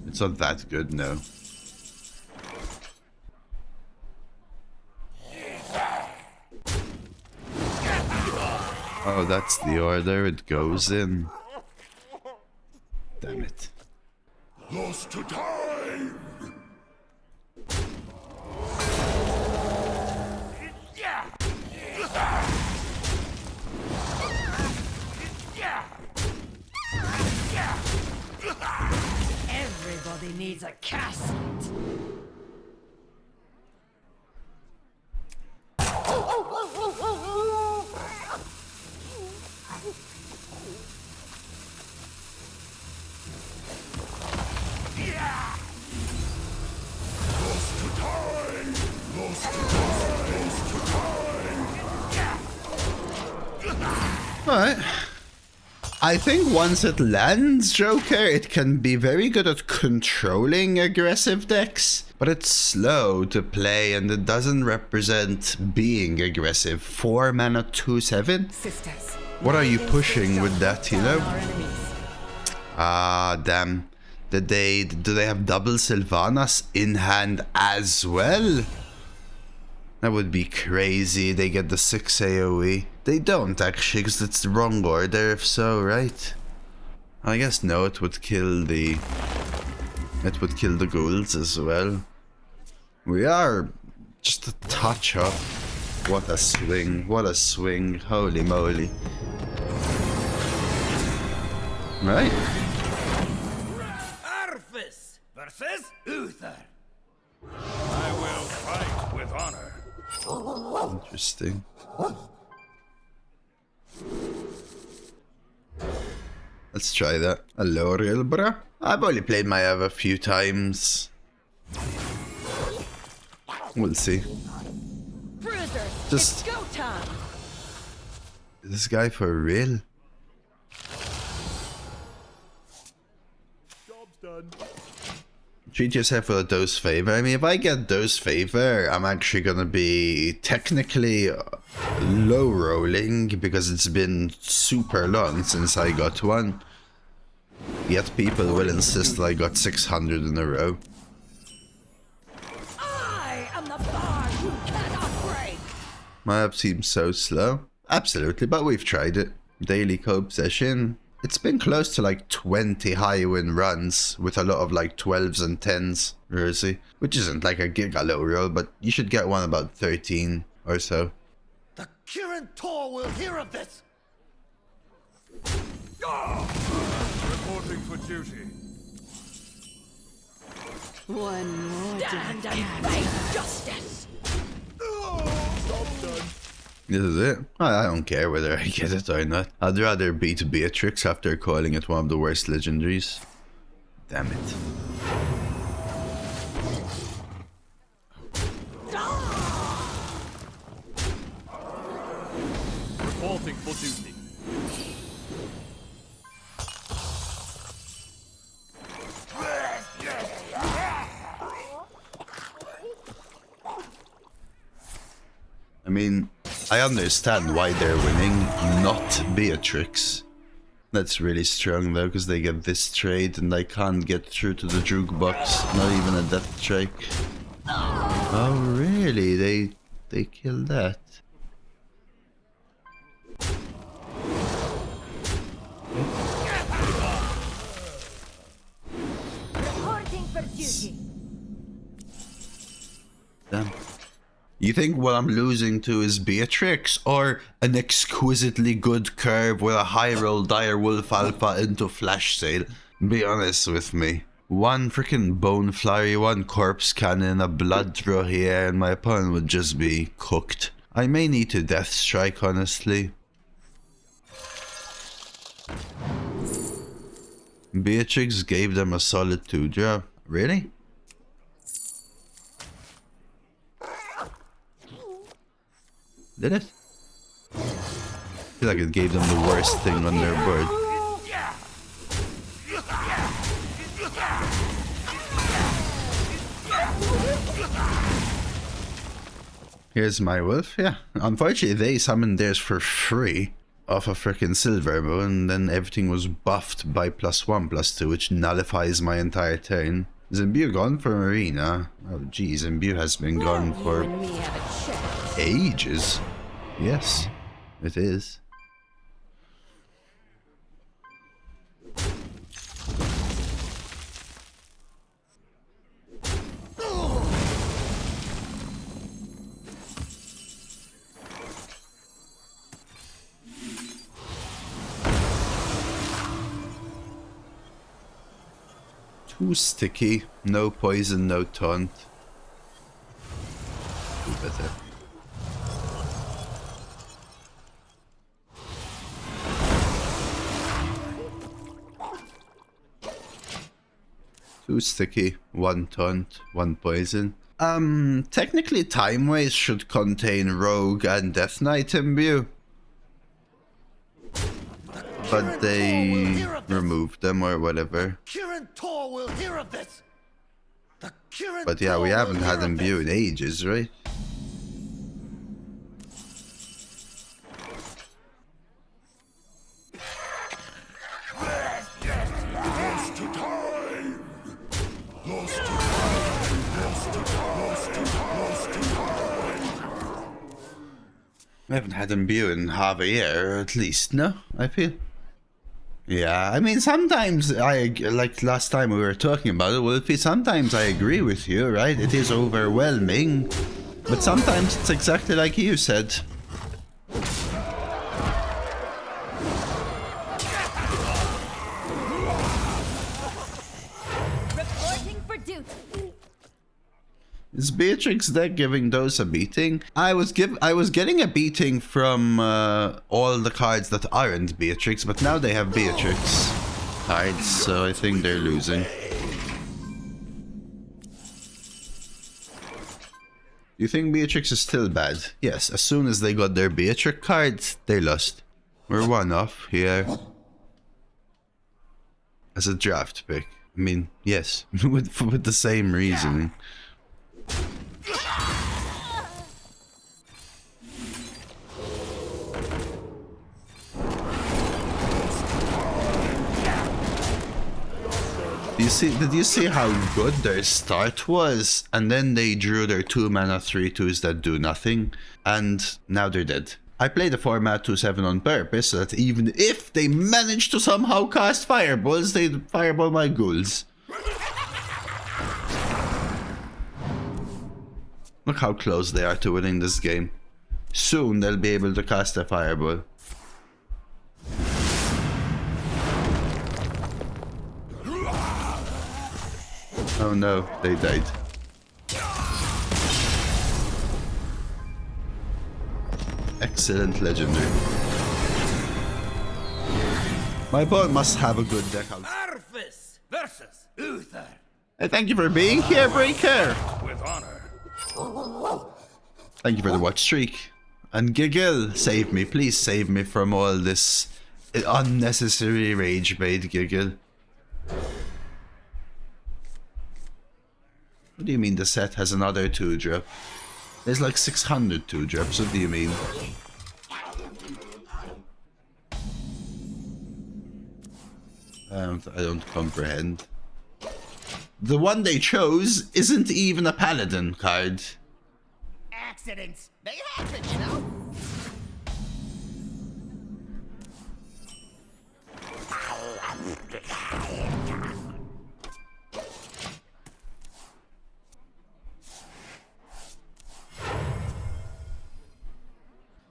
It's not that good, no. Oh, that's the order it goes in. Damn it. Lost to time! Everybody needs a cast. Alright. I think once it lands, Joker, it can be very good at controlling aggressive decks, but it's slow to play and it doesn't represent being aggressive. 4 mana 2/7? Sisters. What are you pushing with that, you know? Ah, damn. Do they have double Sylvanas in hand as well? That would be crazy. They get the 6 AoE. They don't actually, because it's the wrong order if so, right? I guess no, it would kill the ghouls as well. We are just a touch up. What a swing, what a swing, holy moly. Right? Arthas versus Uther. I will fight with honor. Interesting. Let's try that. Hello, real bruh. I've only played Maiev a few times. We'll see. Bruiser, Just- it's go time. Is this guy for real? Job's done. Treat yourself with a dose favor. I mean, if I get dose favor, I'm actually gonna be technically low rolling because it's been super long since I got one. Yet people will insist that I got 600 in a row. I am the bar you cannot break. My app seems so slow. Absolutely, but we've tried it. Daily cope session. It's been close to like 20 high win runs with a lot of like 12s and 10s, Rosie. Which isn't like a giga low roll, but you should get one about 13 or so. The Kirin Tor will hear of this. Reporting for duty. One more stand and face justice. Job's done. This is it. I don't care whether I get it or not. I'd rather beat Beatrix after calling it one of the worst legendaries. Damn it. Reporting for duty. I mean, I understand why they're winning, not Beatrix. That's really strong though, because they get this trade and I can't get through to the jukebox, not even a death strike. Oh really? They killed that. Reporting for duty. Damn. You think what I'm losing to is Beatrix or an exquisitely good curve with a high roll Direwolf Alpha into Flash Sale? Be honest with me. One freaking Bone Flurry, one Corpse Cannon, a Blood Throw here, and my opponent would just be cooked. I may need to Death Strike, honestly. Beatrix gave them a solid 2-drop. Really? Did it? I feel like it gave them the worst thing on their board. Here's my wolf. Yeah. Unfortunately, they summoned theirs for free off a freaking silver moon, and then everything was buffed by +1/+2, which nullifies my entire turn. Is Imbue gone from Arena? Oh, geez, Imbue has been gone You for and me have a chat. ages. Yes, it is. Too sticky. No poison, no taunt. Do better. Too sticky. 1 taunt, 1 poison. Technically Time Waste should contain Rogue and Death Knight Imbue. But they removed them or whatever. Will hear of this. But yeah, we haven't had Imbue in ages, right? Lost to time. Lost to time. Lost to time. Lost to time. Lost to time. We haven't had Imbue in half a year, at least, no? I feel. Yeah, I mean, sometimes like last time we were talking about it, Wolfie, sometimes I agree with you, right? It is overwhelming, but sometimes it's exactly like you said. Reporting for duty. Is Beatrix deck giving those a beating? I was getting a beating from all the cards that aren't Beatrix, but now they have Beatrix cards, so I think they're losing. You think Beatrix is still bad? Yes, as soon as they got their Beatrix cards, they lost. We're 1 off here. As a draft pick. I mean, yes, with the same reasoning. Did you see how good their start was? And then they drew their 2-mana 3/2s that do nothing, and now they're dead. I played the format 2/7 on purpose so that even if they manage to somehow cast fireballs, they'd fireball my ghouls. Look how close they are to winning this game. Soon they'll be able to cast a fireball. Oh no, they died. Excellent legendary. My opponent must have a good deck out. Arthas versus Uther. Hey, thank you for being here, Breaker! With honor. Thank you for the watch streak. And Giggle, save me, please save me from all this unnecessary rage bait, Giggle. What do you mean the set has another 2-drop? There's like 600 2-drops, what do you mean? I don't comprehend. The one they chose isn't even a paladin card. Accidents. They happen, you know?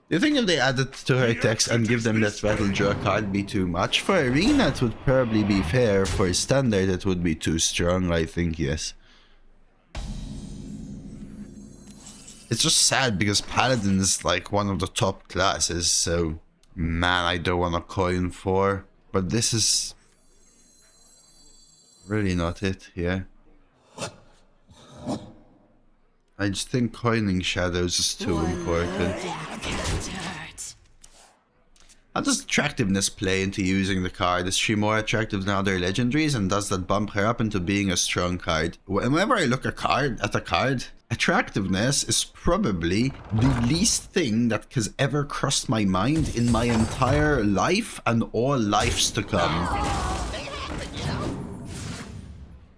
Do you think if they added to her text and give them that battle draw card be too much? For Arena it would probably be fair, for Standard it would be too strong, I think, yes. It's just sad because Paladin is like one of the top classes, so man, I don't want a coin for. But this is really not it, yeah. I just think coining shadows is too important. How does attractiveness play into using the card? Is she more attractive than other legendaries, and does that bump her up into being a strong card? Whenever I look at a card, I Attractiveness is probably the least thing that has ever crossed my mind in my entire life and all lives to come.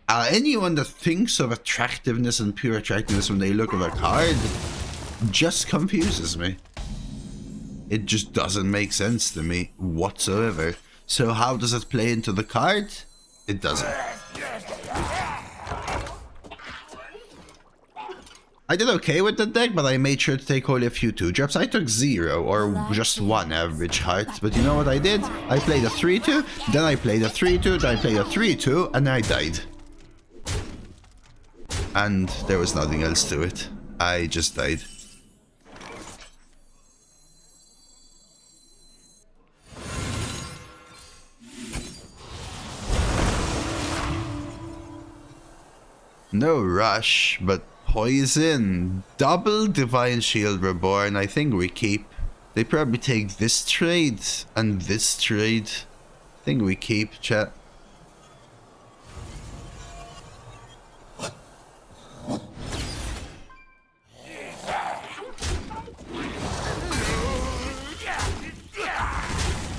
Anyone that thinks of attractiveness and pure attractiveness when they look at a card just confuses me. It just doesn't make sense to me whatsoever. So how does it play into the card? It doesn't. I did okay with the deck, but I made sure to take only a few 2-drops. I took 0 or just 1 average heart. But you know what I did? I played a 3-2, then I played a 3-2, then I played a 3-2, and I died. And there was nothing else to it. I just died. No rush, but poison. Double Divine Shield Reborn. I think we keep. They probably take this trade and this trade. I think we keep, chat.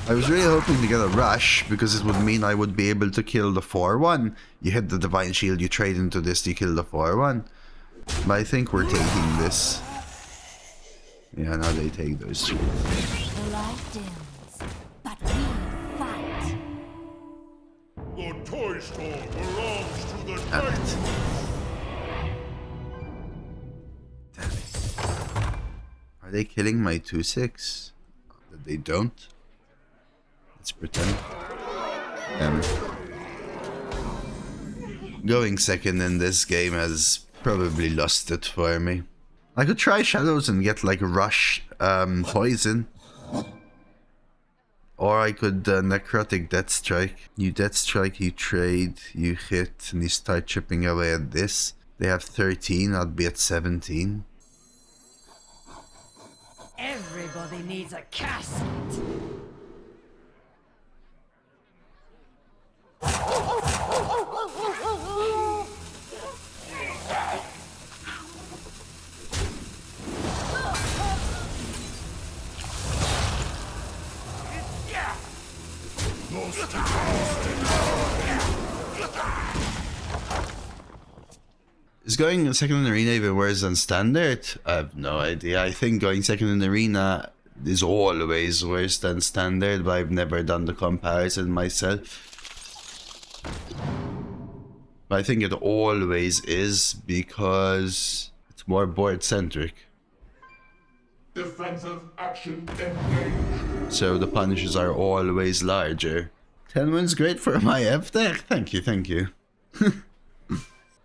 I was really hoping to get a rush because it would mean I would be able to kill the 4-1. You hit the Divine Shield, you trade into this, you kill the 4-1. But I think we're taking this. Yeah, now they take those two. The light dims, but we fight. The toy store belongs to the Damn it. Titan. Damn it. Are they killing my 2-6? That they don't? Let's pretend. Damn it. Going second in this game has probably lost it for me. I could try Shadows and get like Rush Poison. Or I could Necrotic Death Strike. You Death Strike, you trade, you hit, and you start chipping away at this. They have 13, I'd be at 17. Everybody needs a casket. Is going second in arena even worse than standard? I have no idea. I think going second in arena is always worse than standard, but I've never done the comparison myself. But I think it always is because it's more board centric. Defensive action engaged. So the punishes are always larger. 10 wins great for Maiev deck. Thank you, thank you.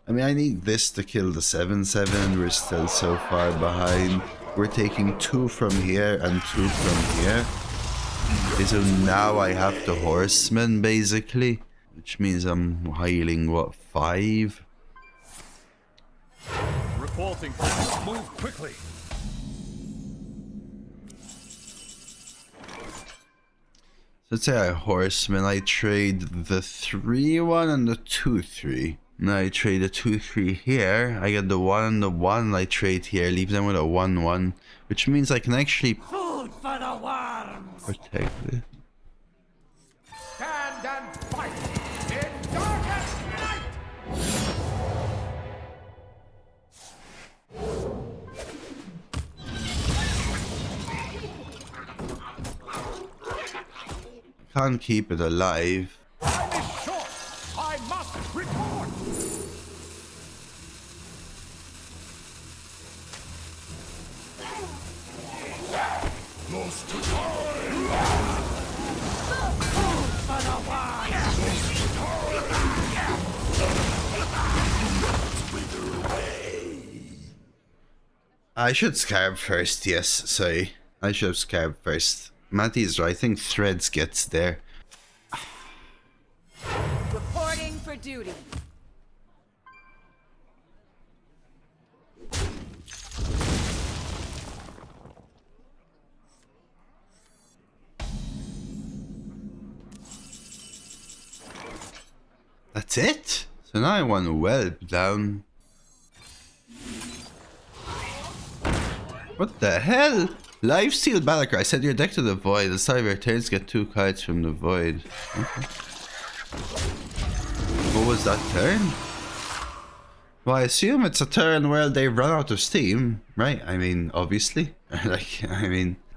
I mean, I need this to kill the 7-7. We're still so far behind. We're taking 2 from here and 2 from here. Okay, so now I have the Horseman, basically. Which means I'm healing, what, 5? Reporting. Move quickly. So let's say I Horseman. I trade the 3-1 and the 2-3. Now I trade a 2-3 here. I get the 1 and the 1. I trade here. Leave them with a 1-1. Which means I can actually Food for the worms. protect it. Stand and fight in darkest night. Can't keep it alive. Time is short. I must report. Lost to time. For the worms. Lost to time. Wither away. I should Scarab first, yes, sorry. I should have Scarab first. Matty is right, I think Threads gets there. Reporting for duty. That's it? So now I want to whelp down. What the hell? Lifesteal Battlecry. Send your deck to the void. The start of your turns, get 2 cards from the void. Okay. What was that turn? Well, I assume it's a turn where they run out of steam, right? I mean, obviously.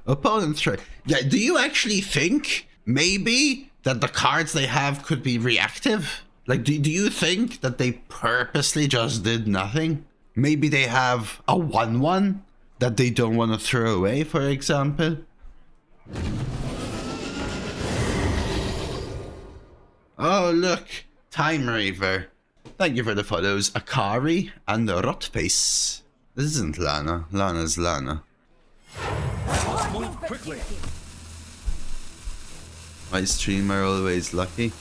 Opponent threat. Yeah, do you actually think maybe that the cards they have could be reactive? Like, do you think that they purposely just did nothing? Maybe they have a 1/1 that they don't want to throw away, for example. Oh, look. Time Reaver. Thank you for the follows. Akari and Rotface. This isn't Lana. Lana's Lana. Move quickly. My streamer always lucky.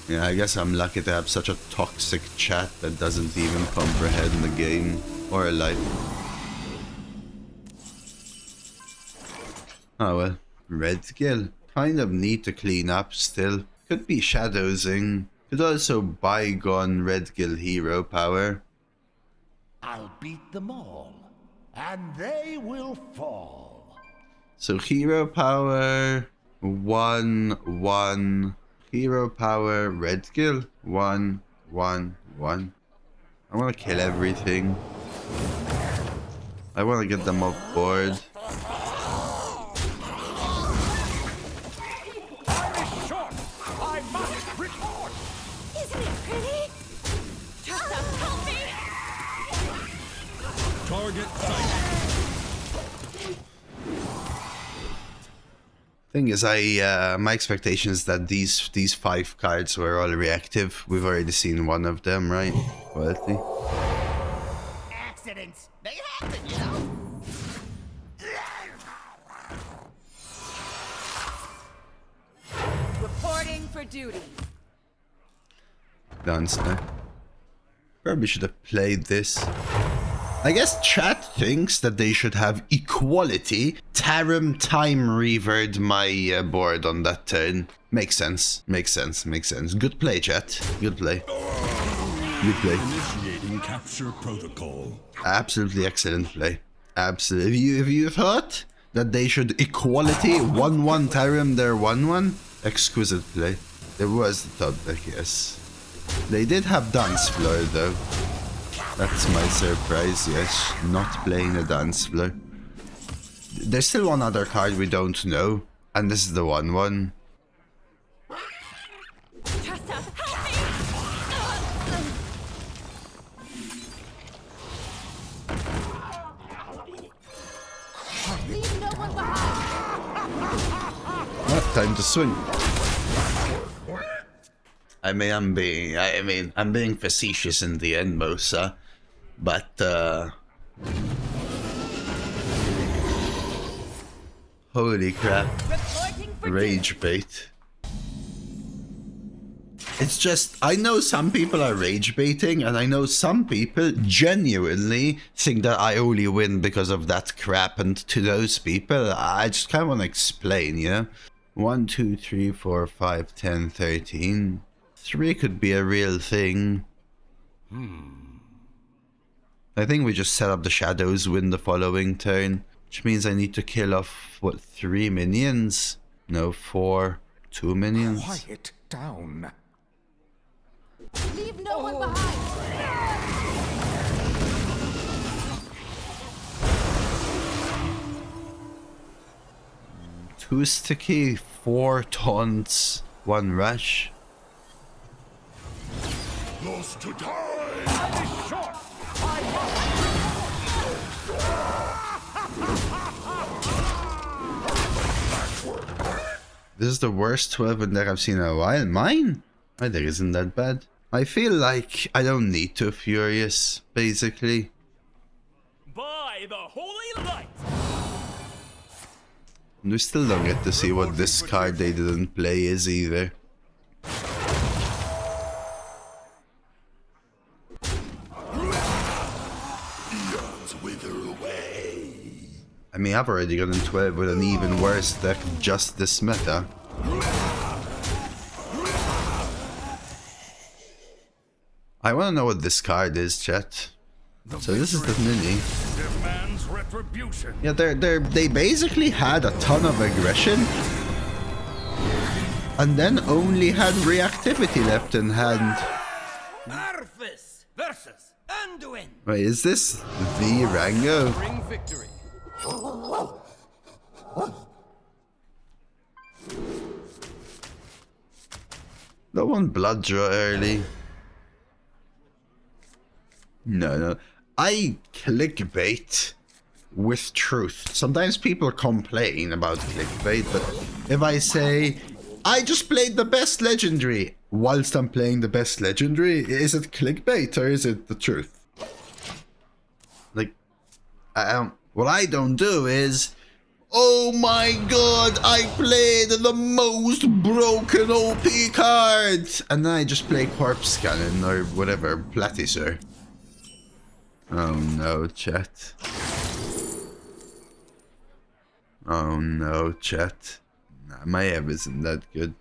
Yeah, I guess I'm lucky to have such a toxic chat that doesn't even comprehend the game or life. Oh well. Redgill. Kind of need to clean up still. Could be shadowsing. Could also Bygone Redgill hero power. I'll beat them all, and they will fall. So hero power 1/1. Hero power Redgill 1/1/1. I want to kill everything. I want to get them off board. Isn't it pretty? Just help me! Target sight. Thing is, my expectation is that these 5 cards were all reactive. We've already seen one of them, right? Quality. Accidents. They happen, you know? Reporting for duty. Dance now. Probably should have played this. I guess chat thinks that they should have equality. Tarim Time Revered my board on that turn. Makes sense. Makes sense. Makes sense. Good play, chat. Good play. Good play. Initiating capture protocol. Absolutely excellent play. Absolutely. If you thought that they should equality 1/1 Tarim their 1/1, exquisite play. It was the top deck, yes. They did have dance floor though. That's my surprise, yes. Not playing the dance floor. There's still one other card we don't know, and this is the 1/1. Tressa, help me! Leave no one behind! Well, time to swing. I'm being facetious in the end, Mosa, but holy crap, rage bait. It's just, I know some people are rage baiting, and I know some people genuinely think that I only win because of that crap, and to those people, I just kind of want to explain, you know? 1, 2, 3, 4, 5, 10, 13. 3 could be a real thing. I think we just set up the shadows, win the following turn, which means I need to kill off, what, 3 minions? No, 4. 2 minions. Quiet down. Leave no one behind! 2 sticky, 4 taunts, 1 rush. Lost to time. This is the worst 12 deck I've seen in a while. Mine? My deck isn't that bad. I feel like I don't need to Furious, basically. By the holy light. And we still don't get to see what this card they didn't play is either. I mean, I've already gotten 12 with an even worse deck just this meta. I want to know what this card is, chat. So this is the mini. Demands retribution. Yeah, they basically had a ton of aggression. And then only had reactivity left in hand. Arthas versus Anduin. Wait, is this the Rango? Bring victory. No one blood draw early. No. I clickbait with truth. Sometimes people complain about clickbait, but if I say, I just played the best legendary whilst I'm playing the best legendary, is it clickbait or is it the truth? Like, what I don't do is, oh my god, I played the most broken OP card! And then I just play Corpse Cannon or whatever, Platisir. Oh no, chat. Oh no, chat. Nah, Maiev isn't that good.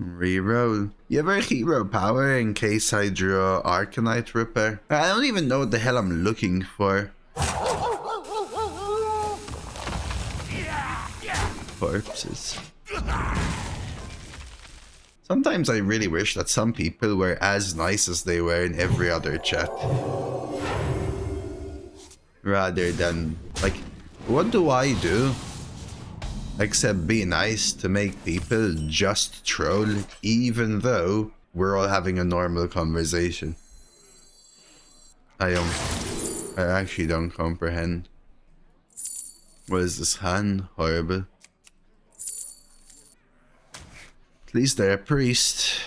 Reroll. You have a hero power in case I draw Arcanite Ripper? I don't even know what the hell I'm looking for. Corpses. Sometimes I really wish that some people were as nice as they were in every other chat. Rather than, like, what do I do? Except be nice to make people just troll, even though we're all having a normal conversation. I actually don't comprehend. What is this hand? Horrible. At least they're a priest.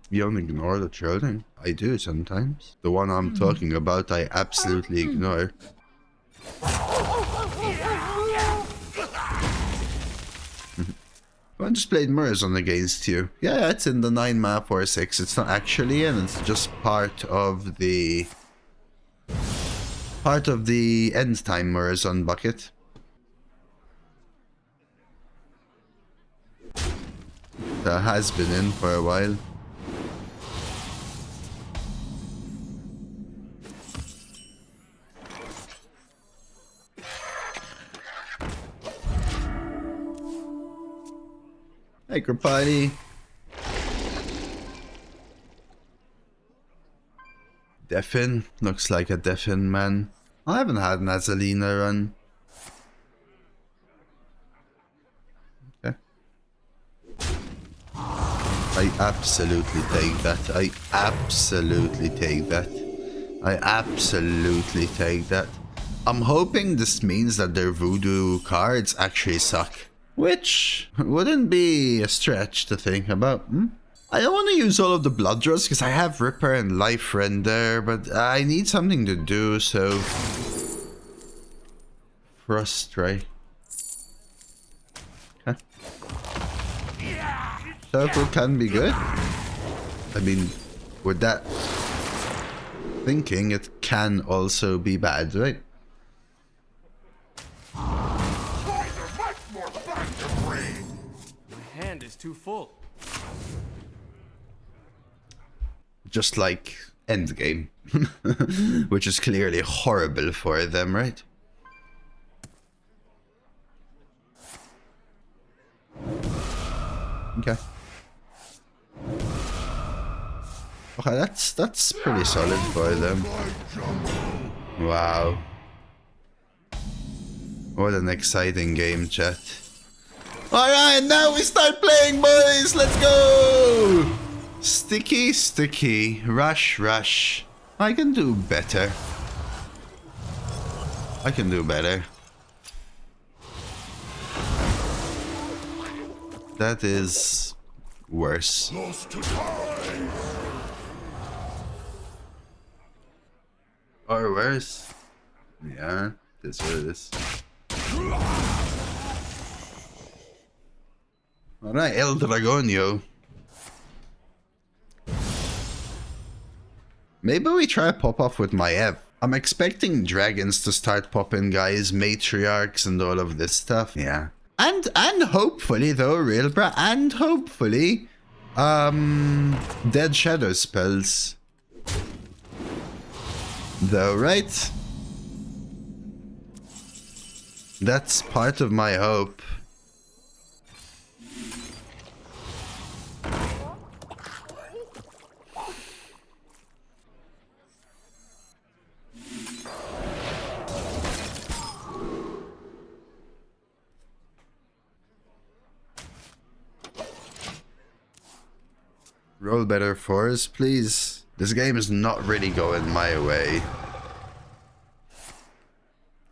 You don't ignore the trolling. I do sometimes. The one I'm talking about, I absolutely ignore. I just played Murazon against you. Yeah, it's in the 9-mana 4/6. It's not actually in, it's just part of the end time Murazon bucket. That has been in for a while. Hey, Krapati. Defin. Looks like a Defin man. I haven't had an Azalina run. Okay. I absolutely take that. I absolutely take that. I absolutely take that. I'm hoping this means that their voodoo cards actually suck. Which wouldn't be a stretch to think about. I don't want to use all of the blood draws because I have Ripper and Life Render, but I need something to do, so... Frustrate. Okay. Circle can be good. I mean, with that thinking, it can also be bad, right? My hand is too full. Just like Endgame. Which is clearly horrible for them, right? Okay. Okay, that's pretty solid for them. Wow. What an exciting game, chat. Alright, now we start playing, boys! Let's go! Sticky, sticky. Rush, rush. I can do better. I can do better. That is worse. Lost to time. Or worse. Yeah, this is what it is. Alright, El Dragonio. Maybe we try pop off with Maiev. I'm expecting dragons to start popping, guys, matriarchs and all of this stuff. Yeah. And hopefully though, real bra, and hopefully Dead Shadow spells. though, right? That's part of my hope. Roll better for us, please. This game is not really going my way.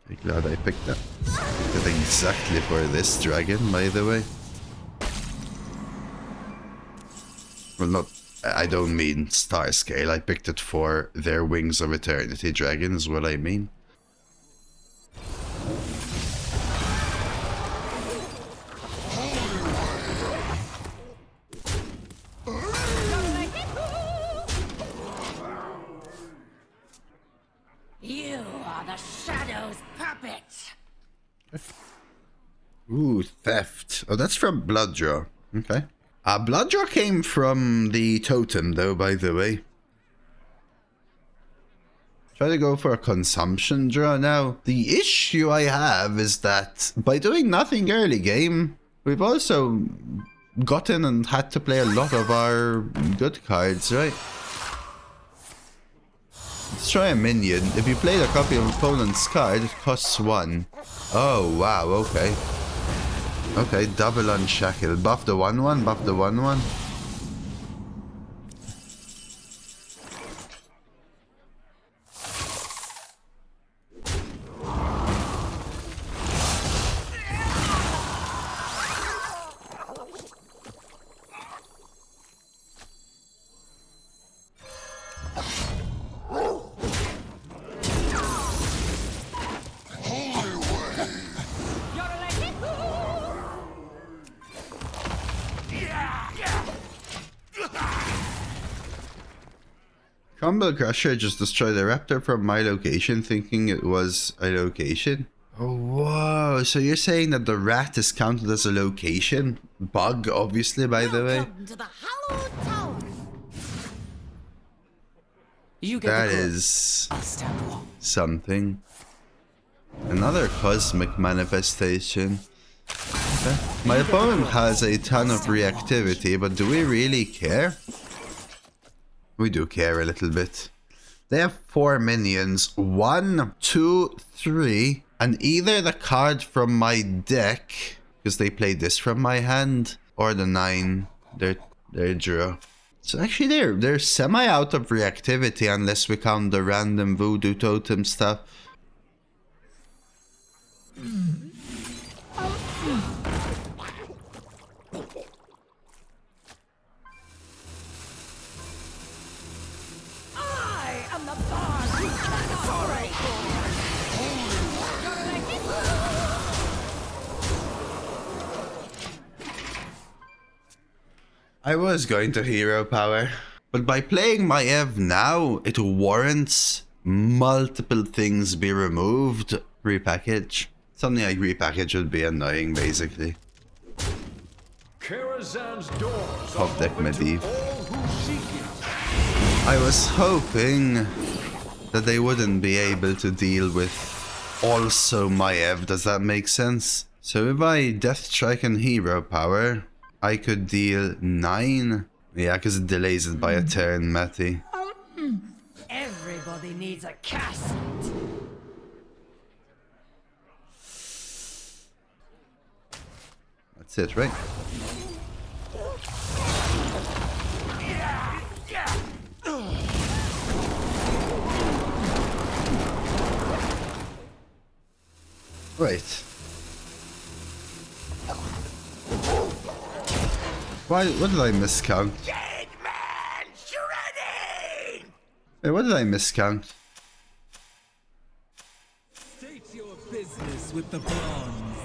I'm glad I picked that. Picked it exactly for this dragon, by the way. Well, not... I don't mean star scale. I picked it for their Wings of Eternity dragon is what I mean. You are the Shadow's puppet. Ooh, theft. Oh, that's from Blood Draw. Okay. Blood Draw came from the totem, though, by the way. Try to go for a consumption draw now. The issue I have is that by doing nothing early game, we've also gotten and had to play a lot of our good cards, right? Let's try a minion. If you played a copy of opponent's card, it costs 1. Oh, wow, okay. Okay, double unshackle. Buff the 1/1, buff the 1/1. Combo Crusher just destroyed a raptor from my location, thinking it was a location. Oh, whoa. So you're saying that the rat is counted as a location? Bug, obviously, by the way. Welcome to the Hallowed Tower. You get That the code. is I'll stand alone. something. Another cosmic manifestation. Okay. My opponent has a ton of reactivity, but do we really care? We do care a little bit. They have 4 minions. 1, 2, 3. And either the card from my deck, because they played this from my hand, or the 9. Their draw. So actually they're semi out of reactivity unless we count the random voodoo totem stuff. I am the boss you cannot break. I was going to hero power, but by playing Maiev now, it warrants multiple things be removed. Repackage. Something like repackage would be annoying, basically. Karazhan's doors Top deck Maiev. all who seek it. I was hoping that they wouldn't be able to deal with also Maiev. Does that make sense? So if I Death Strike and hero power, I could deal 9. Yeah, because it delays it by a turn, Matty. Everybody needs a cast. That's it, right? Right. Why? What did I miscount? Dead man shredding! Wait, what did I miscount? State your business with the bronze.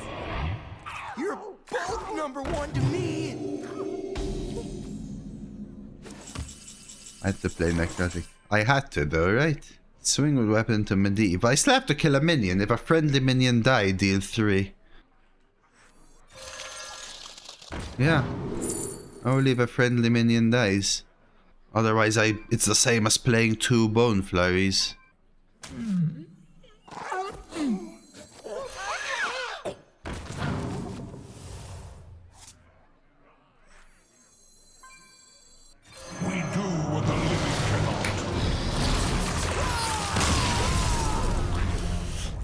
You're both #1 to me! I had to play necrotic. I had to though, right? Swing with weapon to Maiev. I still have to kill a minion. If a friendly minion die, deal 3. Yeah. Only if a friendly minion dies. Otherwise, it's the same as playing 2 Bone Flurries. We do what the living cannot.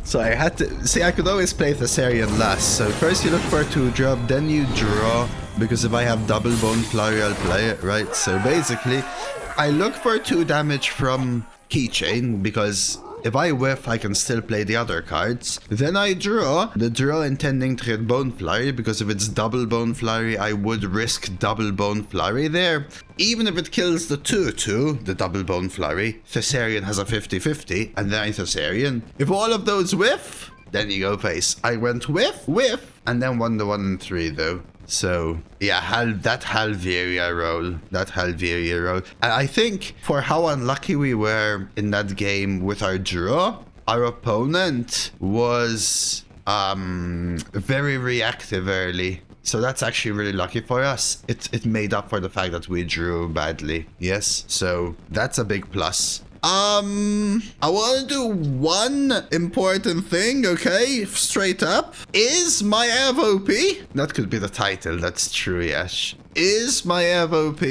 So I had to see. I could always play Thessarian last. So first you look for a 2-drop, then you draw. Because if I have double Bone Flurry, I'll play it, right? So basically, I look for 2 damage from Keychain because if I whiff, I can still play the other cards. Then I draw. The draw intending to hit Bone Flurry, because if it's double Bone Flurry, I would risk double Bone Flurry there. Even if it kills the 2-2, the double Bone Flurry, Thessarian has a 50-50, and then I Thessarian. If all of those whiff, then you go face. I went whiff, whiff, and then won the 1 and 3 though. So, yeah, that Halveria roll. And I think for how unlucky we were in that game with our draw, our opponent was very reactive early. So that's actually really lucky for us. It made up for the fact that we drew badly. Yes, so that's a big plus. I want to do one important thing, okay? Straight up. Is Maiev OP? That could be the title, that's true, yes. Is Maiev OP?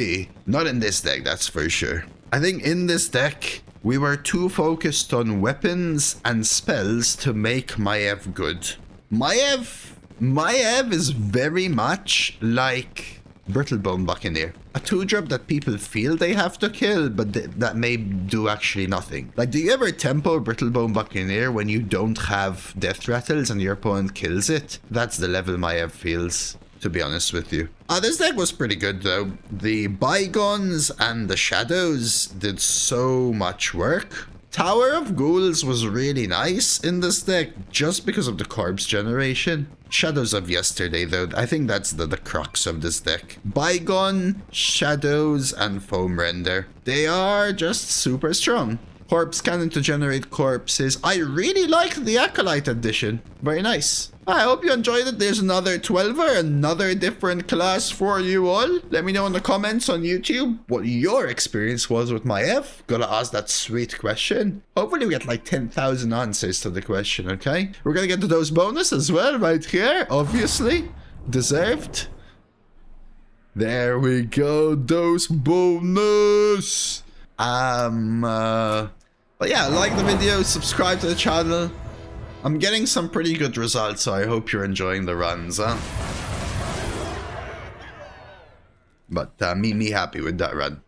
Not in this deck, that's for sure. I think in this deck, we were too focused on weapons and spells to make Maiev good. Maiev is very much like Brittlebone Buccaneer. A 2-drop that people feel they have to kill, but that may do actually nothing. Like, do you ever tempo Brittlebone Buccaneer when you don't have death rattles and your opponent kills it? That's the level Maiev feels, to be honest with you. This deck was pretty good though. The Bygones and the Shadows did so much work. Tower of Ghouls was really nice in this deck just because of the corpse generation. Shadows of Yesterday though, I think that's the crux of this deck. Bygone, Shadows, and Foamrender. They are just super strong. Corpse Cannon to generate corpses. I really liked the Acolyte edition. Very nice. I hope you enjoyed it. There's another 12er, another different class for you all. Let me know in the comments on YouTube what your experience was with Maiev. Gotta ask that sweet question. Hopefully we get like 10,000 answers to the question, okay? We're gonna get to those bonus as well right here, obviously. Deserved. There we go, those bonus. But yeah, like the video, subscribe to the channel. I'm getting some pretty good results, so I hope you're enjoying the runs, huh? But me happy with that run.